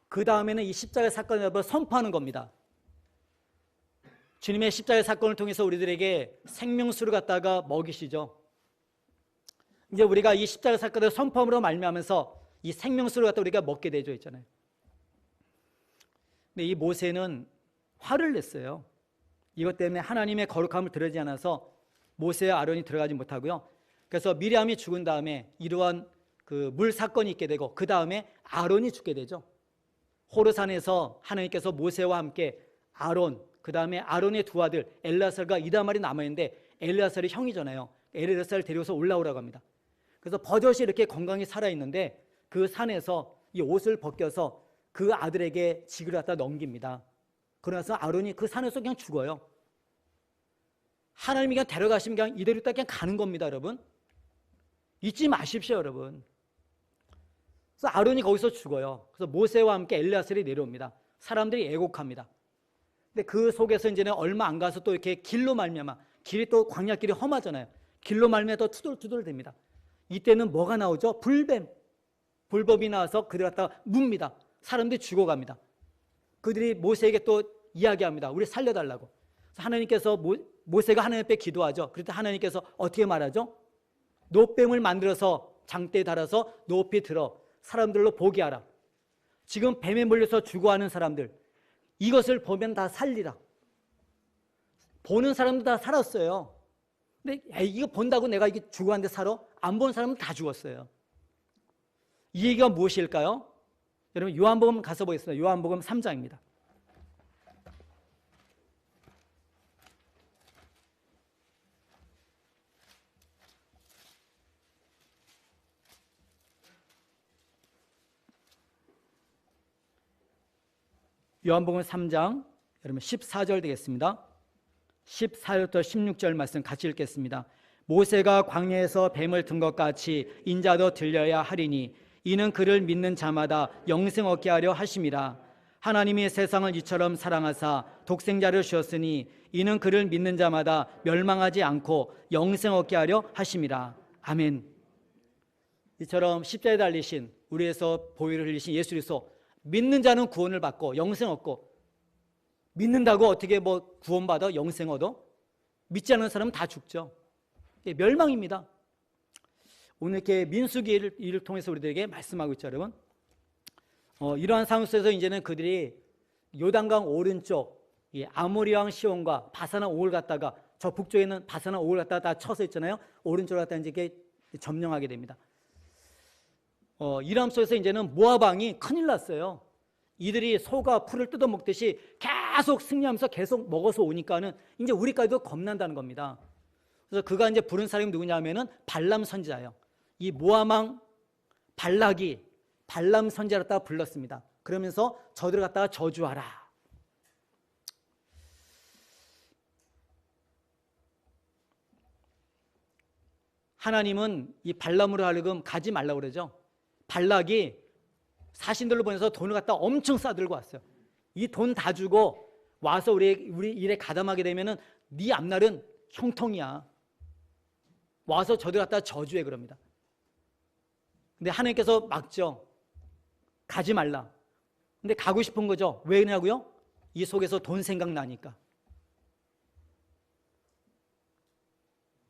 그 다음에는 이 십자가의 사건을 선포하는 겁니다. 주님의 십자가의 사건을 통해서 우리들에게 생명수를 갖다가 먹이시죠. 이제 우리가 이 십자가의 사건을 선포함으로 말미암아서 이 생명수를 갖다 우리가 먹게 되죠 있잖아요. 근데 이 모세는 화를 냈어요. 이것 때문에 하나님의 거룩함을 드러내지 않아서 모세와 아론이 들어가지 못하고요. 그래서 미리암이 죽은 다음에 이러한 그 물 사건이 있게 되고 그 다음에 아론이 죽게 되죠. 호르산에서 하나님께서 모세와 함께 아론, 그 다음에 아론의 두 아들 엘르아살과 이다말이 남아있는데 엘르아살이 형이잖아요. 엘르아살을 데려서 올라오라고 합니다. 그래서 버젓이 이렇게 건강히 살아있는데 그 산에서 이 옷을 벗겨서 그 아들에게 직을 갖다 넘깁니다. 그러면서 아론이 그 산에서 그냥 죽어요. 하나님이 그냥 데려가시면 그냥 이대로 있다 그냥 가는 겁니다, 여러분. 잊지 마십시오, 여러분. 그래서 아론이 거기서 죽어요. 그래서 모세와 함께 엘르아살이 내려옵니다. 사람들이 애곡합니다. 근데 그 속에서 이제는 얼마 안 가서 또 이렇게 길로 말미암아, 길이 또 광야길이 험하잖아요. 길로 말미암아 또 투덜투덜 됩니다. 이때는 뭐가 나오죠? 불법이 나와서 그들 갖다가 묻니다. 사람들이 죽어갑니다. 그들이 모세에게 또 이야기합니다. 우리 살려달라고. 그래서 하나님께서 모세가 하나님 앞에 기도하죠. 그럴 때 하나님께서 어떻게 말하죠? 노뱀을 만들어서 장대에 달아서 높이 들어 사람들로 보게 하라. 지금 뱀에 물려서 죽어가는 사람들, 이것을 보면 다 살리라. 보는 사람도 다 살았어요. 근데 이거 본다고 내가 이게 죽어가는데 살아? 안 본 사람은 다 죽었어요. 이 얘기가 무엇일까요? 여러분 요한복음 가서 보겠습니다. 요한복음 3장입니다. 요한복음 3장 여러분 14절 되겠습니다. 14절부터 16절 말씀 같이 읽겠습니다. 모세가 광야에서 뱀을 든 것 같이 인자도 들려야 하리니 이는 그를 믿는 자마다 영생 얻게 하려 하심이라. 하나님이 세상을 이처럼 사랑하사 독생자를 주었으니 이는 그를 믿는 자마다 멸망하지 않고 영생 얻게 하려 하심이라. 아멘. 이처럼 십자가에 달리신 우리에서 보혈을 흘리신 예수 그리스도 믿는 자는 구원을 받고 영생 얻고, 믿는다고 어떻게 뭐 구원받아 영생 얻어? 믿지 않는 사람은 다 죽죠. 멸망입니다. 오늘 이렇게 민수기 일을 통해서 우리들에게 말씀하고 있죠, 여러분. 이러한 상황 속에서 이제는 그들이 요단강 오른쪽 아모리 왕 시온과 바산왕 옥을 갖다가, 저 북쪽에 있는 바산왕 옥을 갖다가 다 쳐서 있잖아요. 오른쪽으로 갖다가 이제 이렇게 점령하게 됩니다. 이러함 속에서 이제는 모압 왕이 큰일 났어요. 이들이 소가 풀을 뜯어먹듯이 계속 승리하면서 계속 먹어서 오니까는 이제 우리까지도 겁난다는 겁니다. 그래서 그가 이제 부른 사람이 누구냐 하면은 발람 선지자예요. 이 모압 왕 발락이 발람 선지자를 갖다가 불렀습니다. 그러면서 저들을 갖다가 저주하라. 하나님은 이 발람으로 하여금 가지 말라고 그러죠. 발락이 사신들로 보내서 돈을 갖다 엄청 싸들고 왔어요. 이 돈 다 주고 와서 우리 일에 가담하게 되면은 네 앞날은 형통이야. 와서 저들 갖다 저주해 그럽니다. 근데 하나님께서 막죠. 가지 말라. 근데 가고 싶은 거죠. 왜 그러냐고요? 이 속에서 돈 생각나니까.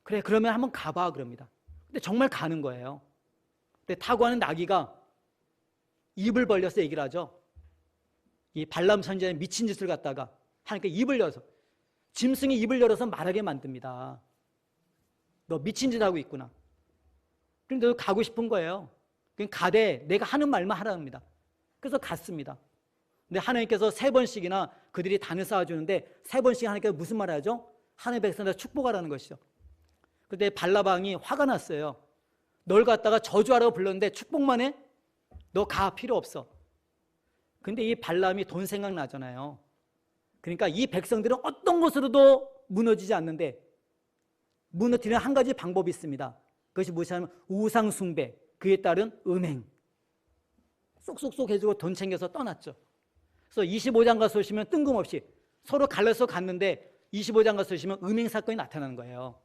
그래, 그러면 한번 가봐 그럽니다. 근데 정말 가는 거예요. 근데 타고 가는 나귀가 입을 벌려서 얘기를 하죠. 이 발람 선지자의 미친 짓을 갖다가 하니까 입을 열어서, 짐승이 입을 열어서 말하게 만듭니다. 너 미친 짓 하고 있구나. 그런데 너 가고 싶은 거예요. 그냥 가되 내가 하는 말만 하라합니다. 그래서 갔습니다. 근데 하나님께서 3번씩이나 그들이 단을 쌓아주는데 3번씩 하나님께서 무슨 말을 하죠? 하나님의 백성들 축복하라는 것이죠. 그때 발라방이 화가 났어요. 널 갖다가 저주하라고 불렀는데 축복만 해? 너 가, 필요 없어. 근데 이 발람이 돈 생각나잖아요. 그러니까 이 백성들은 어떤 것으로도 무너지지 않는데 무너뜨리는 한 가지 방법이 있습니다. 그것이 무엇이냐면 우상숭배, 그에 따른 음행. 쏙쏙쏙 해주고 돈 챙겨서 떠났죠. 그래서 25장 가서 보시면 뜬금없이 서로 갈라서 갔는데 25장 가서 보시면 음행 사건이 나타나는 거예요.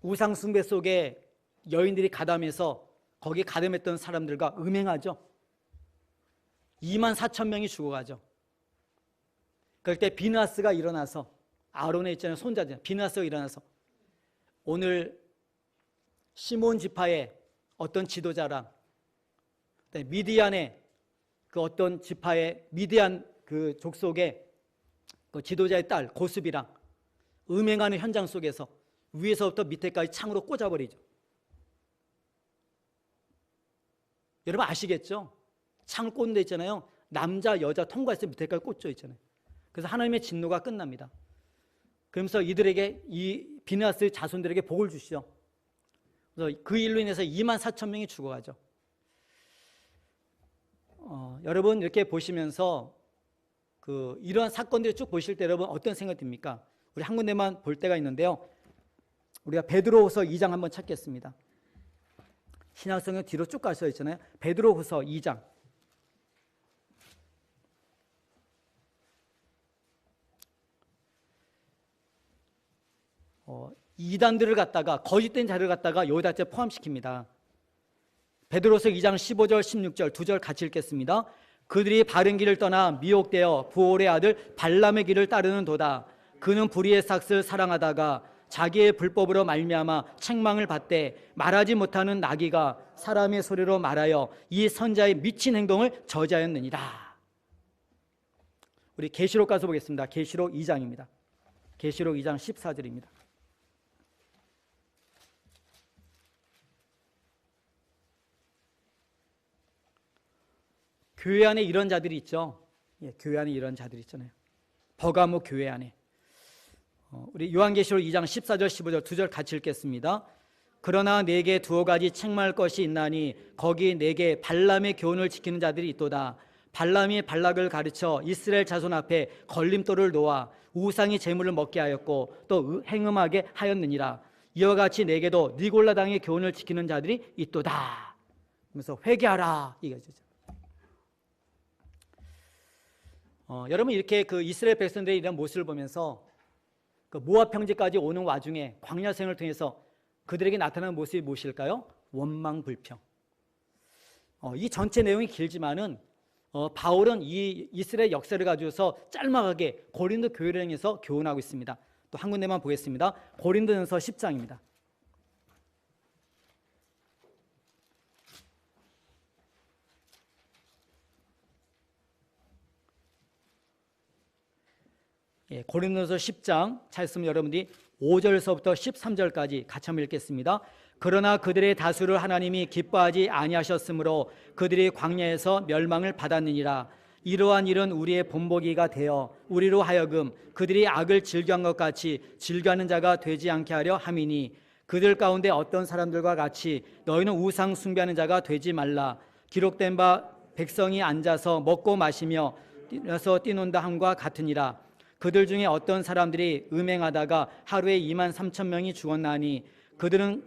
우상숭배 속에 여인들이 가담해서 거기에 가담했던 사람들과 음행하죠. 24,000명이 죽어가죠. 그럴 때 비느하스가 일어나서, 아론에 있잖아요, 손자들, 비느하스가 일어나서 오늘 시몬 지파의 어떤 지도자랑 미디안의 그 어떤 지파의 미디안 그 족속의 그 지도자의 딸 고스비랑 음행하는 현장 속에서 위에서부터 밑에까지 창으로 꽂아버리죠. 여러분 아시겠죠? 창을 꽂는 데 있잖아요. 남자, 여자 통과해서 밑에까지 꽂혀 있잖아요. 그래서 하나님의 진노가 끝납니다. 그러면서 이들에게, 이 비느하스 자손들에게 복을 주시죠. 그래서 그 일로 인해서 24,000명이 죽어가죠. 여러분 이렇게 보시면서 이러한 사건들을 쭉 보실 때 여러분 어떤 생각이 듭니까? 우리 한 군데만 볼 때가 있는데요. 우리가 베드로후서 2장 한번 찾겠습니다. 신약성경 뒤로 쭉 갈 수 있잖아요. 베드로후서 2장. 이단들을 갖다가, 거짓된 자를 갖다가 여기다 포함시킵니다. 베드로서 2장 15절 16절 2절 같이 읽겠습니다. 그들이 바른 길을 떠나 미혹되어 부올의 아들 발람의 길을 따르는 도다. 그는 불의의 삭슬 사랑하다가 자기의 불법으로 말미암아 책망을 받되 말하지 못하는 나귀가 사람의 소리로 말하여 이 선자의 미친 행동을 저지하였느니라. 우리 계시록 가서 보겠습니다. 계시록 2장입니다. 계시록 2장 14절입니다. 교회 안에 이런 자들이 있죠. 교회 안에 이런 자들이 있잖아요. 버가모 교회 안에. 우리 요한계시록 2장 14절 15절 2절 같이 읽겠습니다. 그러나 내게 두어 가지 책망할 것이 있나니 거기 내게 발람의 교훈을 지키는 자들이 있도다. 발람이 발락을 가르쳐 이스라엘 자손 앞에 걸림돌을 놓아 우상의 재물을 먹게 하였고 또 행음하게 하였느니라. 이와 같이 내게도 니골라 당의 교훈을 지키는 자들이 있도다. 그래서 회개하라 이거죠. 여러분 이렇게 그 이스라엘 백성들의 이런 모습을 보면서 그 모압 평지까지 오는 와중에 광야 생을 통해서 그들에게 나타나는 모습이 무엇일까요? 원망, 불평. 이 전체 내용이 길지만은 바울은 이 이스라엘 역사를 가지고서 짤막하게 고린도 교회를 향해서 교훈하고 있습니다. 또 한 군데만 보겠습니다. 고린도전서 10장입니다. 예, 고린도전서 10장 찾으면 여러분들이 5절서부터 13절까지 같이 한번 읽겠습니다. 그러나 그들의 다수를 하나님이 기뻐하지 아니하셨으므로 그들이 광야에서 멸망을 받았느니라. 이러한 일은 우리의 본보기가 되어 우리로 하여금 그들이 악을 즐겨한 것 같이 즐겨하는 자가 되지 않게 하려 함이니 그들 가운데 어떤 사람들과 같이 너희는 우상 숭배하는 자가 되지 말라. 기록된 바 백성이 앉아서 먹고 마시며 뛰논다 함과 같으니라. 그들 중에 어떤 사람들이 음행하다가 하루에 23,000명이 죽었나니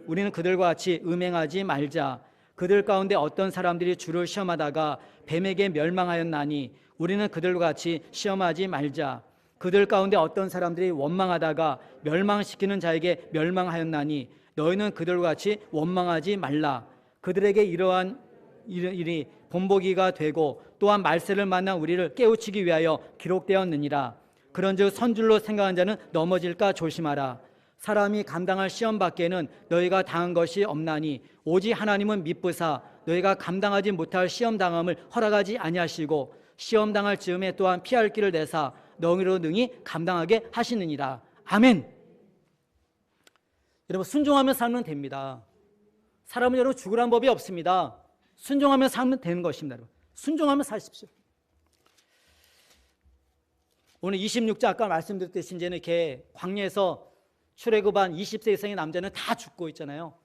우리는 그들과 같이 음행하지 말자. 그들 가운데 어떤 사람들이 주를 시험하다가 뱀에게 멸망하였나니 우리는 그들과 같이 시험하지 말자. 그들 가운데 어떤 사람들이 원망하다가 멸망시키는 자에게 멸망하였나니 너희는 그들과 같이 원망하지 말라. 그들에게 이러한 일이 본보기가 되고 또한 말세를 만난 우리를 깨우치기 위하여 기록되었느니라. 그런즉 선줄로 생각한 자는 넘어질까 조심하라. 사람이 감당할 시험 밖에는 너희가 당한 것이 없나니 오직 하나님은 미쁘사 너희가 감당하지 못할 시험 당함을 허락하지 아니하시고 시험 당할 즈음에 또한 피할 길을 내사 너희로 능히 감당하게 하시느니라. 아멘. 여러분, 순종하면 살면 됩니다. 사람은 여러분 죽으란 법이 없습니다. 순종하면 살면 되는 것입니다. 여러분. 순종하면 사십시오. 오늘 26장 아까 말씀드렸듯이 이제는 이렇게 광야에서 출애굽한 20세 이상의 남자는 다 죽고 있잖아요.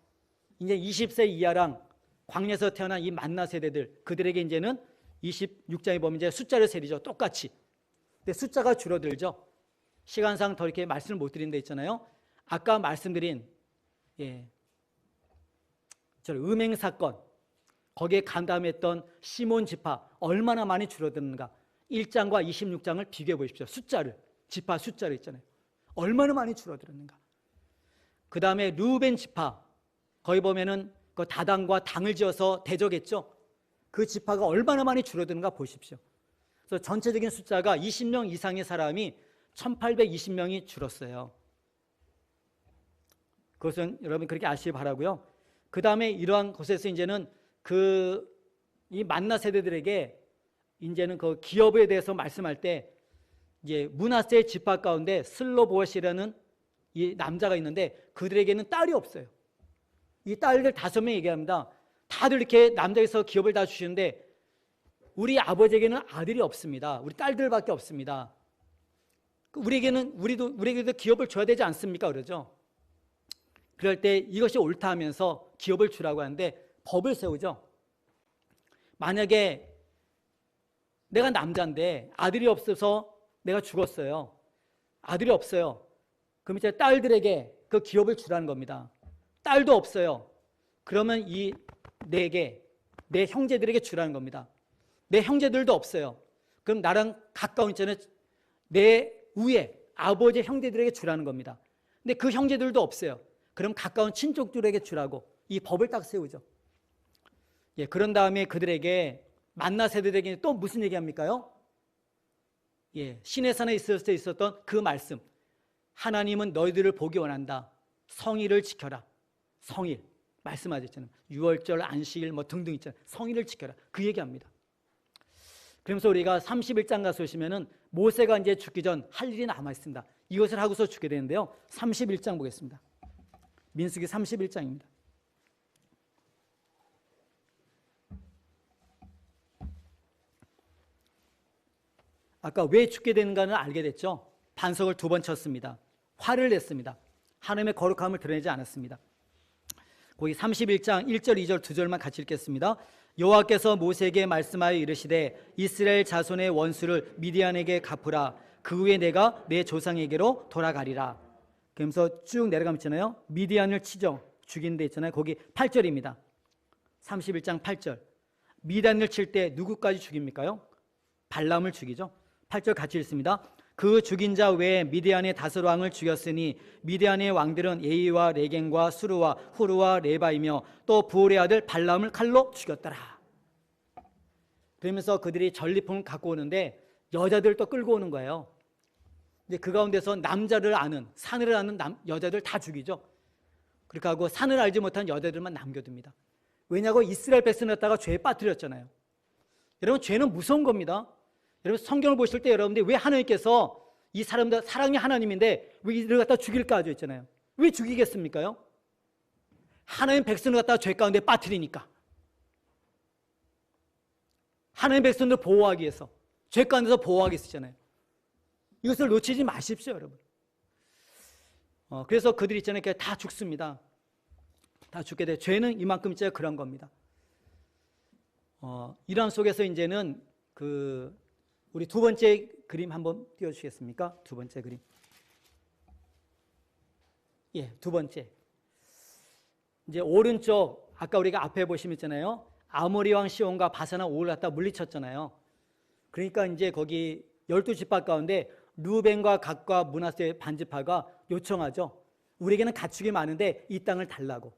이제 20세 이하랑 광야에서 태어난 이 만나 세대들, 그들에게 이제는 26장에 보면 이제 숫자를 세리죠. 똑같이. 근데 숫자가 줄어들죠. 시간상 더 이렇게 말씀을 못 드린 데 있잖아요. 아까 말씀드린 저 음행 사건, 거기에 간담했던 시몬 지파 얼마나 많이 줄어드는가. 1장과 26장을 비교해 보십시오. 지파 숫자를 있잖아요. 얼마나 많이 줄어들었는가. 그 다음에 르우벤 지파, 거기 보면은 그 다단과 당을 지어서 대적했죠. 그 지파가 얼마나 많이 줄어드는가 보십시오. 그래서 전체적인 숫자가 20명 이상의 사람이 1820명이 줄었어요. 그것은 여러분 그렇게 아시기 바라고요. 그 다음에 이러한 곳에서 이제는 이 만나 세대들에게 이제는 그 기업에 대해서 말씀할 때 이제 므낫세 지파 가운데 슬로보엇이라는 이 남자가 있는데 그들에게는 딸이 없어요. 이 딸들 5명 얘기합니다. 다들 이렇게 남자에서 기업을 다 주시는데 우리 아버지에게는 아들이 없습니다. 우리 딸들밖에 없습니다. 우리에게도 기업을 줘야 되지 않습니까? 그러죠. 그럴 때 이것이 옳다 하면서 기업을 주라고 하는데 법을 세우죠. 만약에 내가 남자인데 아들이 없어서 내가 죽었어요. 아들이 없어요. 그럼 이제 딸들에게 그 기업을 주라는 겁니다. 딸도 없어요. 그러면 내 형제들에게 주라는 겁니다. 내 형제들도 없어요. 그럼 나랑 가까운 있잖아요. 내 위에 아버지 형제들에게 주라는 겁니다. 근데 그 형제들도 없어요. 그럼 가까운 친족들에게 주라고 이 법을 딱 세우죠. 그런 다음에 그들에게 만나 세대들에게 또 무슨 얘기합니까요? 신의 산에 있을 때 있었던 그 말씀. 하나님은 너희들을 보기 원한다. 성일을 지켜라. 성일. 말씀하셨잖아요. 유월절, 안식일 뭐 등등 있잖아요. 성일을 지켜라. 그 얘기합니다. 그러면서 우리가 31장 가서 보시면은 모세가 이제 죽기 전 할 일이 남아 있습니다. 이것을 하고서 죽게 되는데요. 31장 보겠습니다. 민수기 31장입니다. 아까 왜 죽게 되는가는 알게 됐죠. 반석을 2번 쳤습니다. 화를 냈습니다. 하나님의 거룩함을 드러내지 않았습니다. 거기 31장 1절 2절 2절만 같이 읽겠습니다. 여호와께서 모세에게 말씀하여 이르시되 이스라엘 자손의 원수를 미디안에게 갚으라. 그 후에 내가 내 조상에게로 돌아가리라. 그러면서 쭉 내려가면 있잖아요. 미디안을 치죠. 죽인 데 있잖아요. 거기 8절입니다. 31장 8절. 미디안을 칠 때 누구까지 죽입니까요? 발람을 죽이죠. 8절 같이 읽습니다. 그 죽인 자 외에 미디안의 다섯 왕을 죽였으니 미디안의 왕들은 에이와 레겐과 수르와 후르와 레바이며 또 부올의 아들 발람을 칼로 죽였더라. 그러면서 그들이 전리품을 갖고 오는데 여자들 또 끌고 오는 거예요. 이제 그 가운데서 남자를 아는, 산을 아는 여자들 다 죽이죠. 그렇게 하고 산을 알지 못한 여자들만 남겨둡니다. 왜냐하고 이스라엘 백성을 갖다가 죄에 빠뜨렸잖아요. 여러분, 죄는 무서운 겁니다. 여러분, 성경을 보실 때 여러분들이 왜 하나님께서 이 사람들, 사랑이 하나님인데 왜 이들을 갖다 죽일까 하죠 있잖아요. 왜 죽이겠습니까요? 하나님 백성을 갖다가 죄 가운데 빠뜨리니까. 하나님 백성들 보호하기 위해서, 죄 가운데서 보호하기 위해서 있잖아요. 이것을 놓치지 마십시오, 여러분. 그래서 그들이 있잖아요. 다 죽습니다. 다 죽게 돼. 죄는 이만큼 진짜 그런 겁니다. 이런 속에서 이제는 우리 두 번째 그림 한번 띄워주시겠습니까? 두 번째 그림. 예, 두 번째. 이제 오른쪽, 아까 우리가 앞에 보시면 있잖아요. 아모리 왕 시온과 바사나 옥을 갖다 물리쳤잖아요. 그러니까 이제 거기 12지파 가운데 루벤과 갓과 므낫세 반지파가 요청하죠. 우리에게는 가축이 많은데 이 땅을 달라고.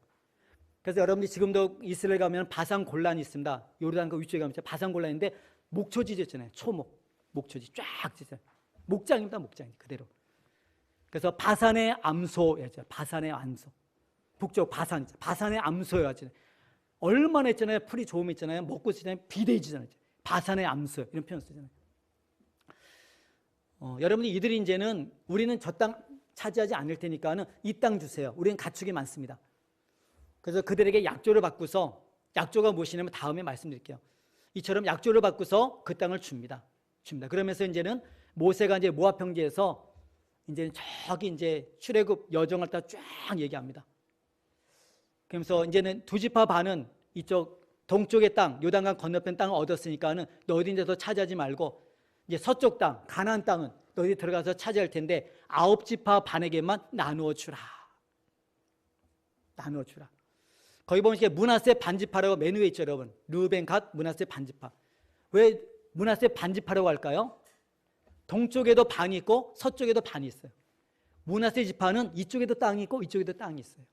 그래서 여러분들이 지금도 이스라엘 가면 바산 골란이 있습니다. 요르단강 위쪽에 가면 바산 골란인데 목초지 졌잖아요. 초목, 목초지 쫙 졌어요. 목장입니다, 목장 그대로. 그래서 바산의 암소였죠. 바산의 암소. 북쪽 바산의 암소였죠. 얼마나 했잖아요. 풀이 좋으면 있잖아요. 먹고 쓰잖아요. 비대해지잖아요. 바산의 암소 이런 표현 쓰잖아요. 여러분들 이들이 이제는 우리는 저 땅 차지하지 않을 테니까는 이 땅 주세요. 우리는 가축이 많습니다. 그래서 그들에게 약조를 바꾸서, 약조가 무엇이냐면 다음에 말씀드릴게요. 이처럼 약조를 바꾸서 그 땅을 줍니다. 그러면서 이제는 모세가 이제 모압 평지에서 이제 저기 이제 출애굽 여정을 다 쫙 얘기합니다. 그러면서 이제는 두 지파 반은 이쪽 동쪽의 땅, 요단강 건너편 땅을 얻었으니까는 너희들 이제 더 차지하지 말고 이제 서쪽 땅, 가나안 땅은 너희들이 들어가서 차지할 텐데 9지파 반에게만 나누어 주라. 나누어 주라. 거기 보면 이게 므낫세 반지파라고 맨 위에 있죠, 여러분. 르우벤, 갓, 므낫세 반지파. 왜 므낫세 반지파라고 할까요? 동쪽에도 반이 있고 서쪽에도 반이 있어요. 므낫세 지파는 이쪽에도 땅이 있고 이쪽에도 땅이 있어요.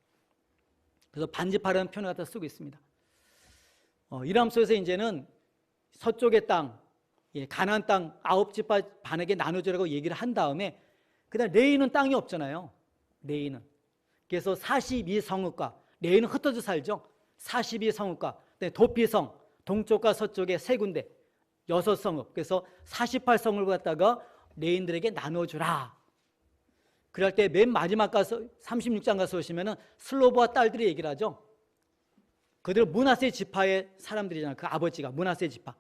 그래서 반지파라는 표현을 갖다 쓰고 있습니다. 이러함 속에서 이제는 서쪽의 땅, 가나안 땅 9지파 반에게 나눠주라고 얘기를 한 다음에 그다음 레위는 땅이 없잖아요. 레위는. 그래서 42성읍과 레위는 흩어져 살죠. 42성읍과 도피성, 동쪽과 서쪽에 세 군데, 6성읍. 그래서 48성을 갖다가 레위인들에게 나눠주라. 그럴 때 맨 마지막 가서 36장 가서 보시면은 슬로브와 딸들이 얘기를 하죠. 그들은 므낫세 지파의 사람들이잖아요. 그 아버지가 므낫세 지파.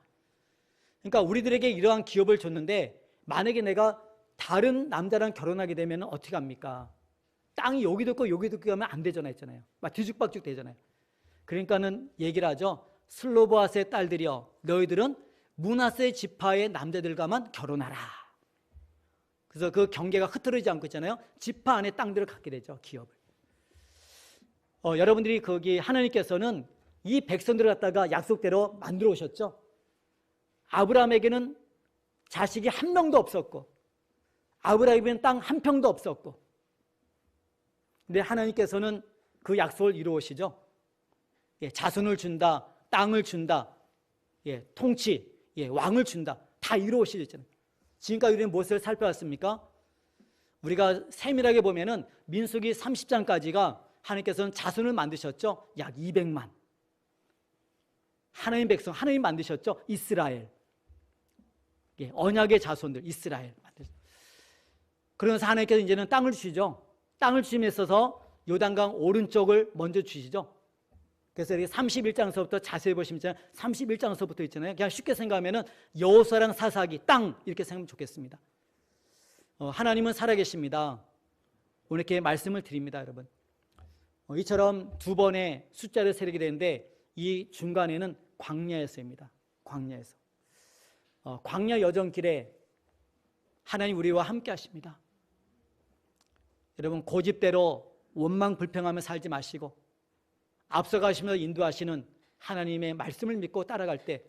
그러니까 우리들에게 이러한 기업을 줬는데 만약에 내가 다른 남자랑 결혼하게 되면 어떻게 합니까? 땅이 여기도 있고 여기도 있고 하면 안 되잖아요. 했잖아요. 막 뒤죽박죽 되잖아요. 그러니까는 얘기를 하죠. 슬로보아스의 딸들이여, 너희들은 므낫세 지파의 남자들과만 결혼하라. 그래서 그 경계가 흐트러지지 않고 있잖아요. 지파 안에 땅들을 갖게 되죠. 기업을. 여러분들이 거기 하나님께서는 이 백성들을 갖다가 약속대로 만들어 오셨죠. 아브라함에게는 자식이 한 명도 없었고 아브라함에게는 땅 한 평도 없었고, 근데 하나님께서는 그 약속을 이루어오시죠. 자손을 준다, 땅을 준다, 통치, 왕을 준다, 다 이루어오시잖아요. 지금까지 우리는 무엇을 살펴봤습니까? 우리가 세밀하게 보면은 민수기 30장까지가 하나님께서는 자손을 만드셨죠. 약 200만. 하나님 백성, 하나님 만드셨죠. 이스라엘. 언약의 자손들, 이스라엘. 그러면서 하나님께서 이제는 땅을 주시죠. 땅을 주심에 있어서 요단강 오른쪽을 먼저 주시죠. 그래서 이렇게 31장서부터 자세히 보시면 31장서부터 있잖아요. 그냥 쉽게 생각하면은 여호수아랑 사사기, 땅 이렇게 생각하면 좋겠습니다. 하나님은 살아계십니다. 오늘 이렇게 말씀을 드립니다, 여러분. 이처럼 두 번의 숫자를 세르게 되는데 이 중간에는 광야에서입니다. 광야에서. 광야 여정길에 하나님 우리와 함께 하십니다. 여러분, 고집대로 원망 불평하며 살지 마시고 앞서가시면서 인도하시는 하나님의 말씀을 믿고 따라갈 때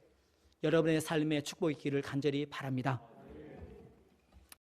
여러분의 삶의 축복이 있기를 간절히 바랍니다.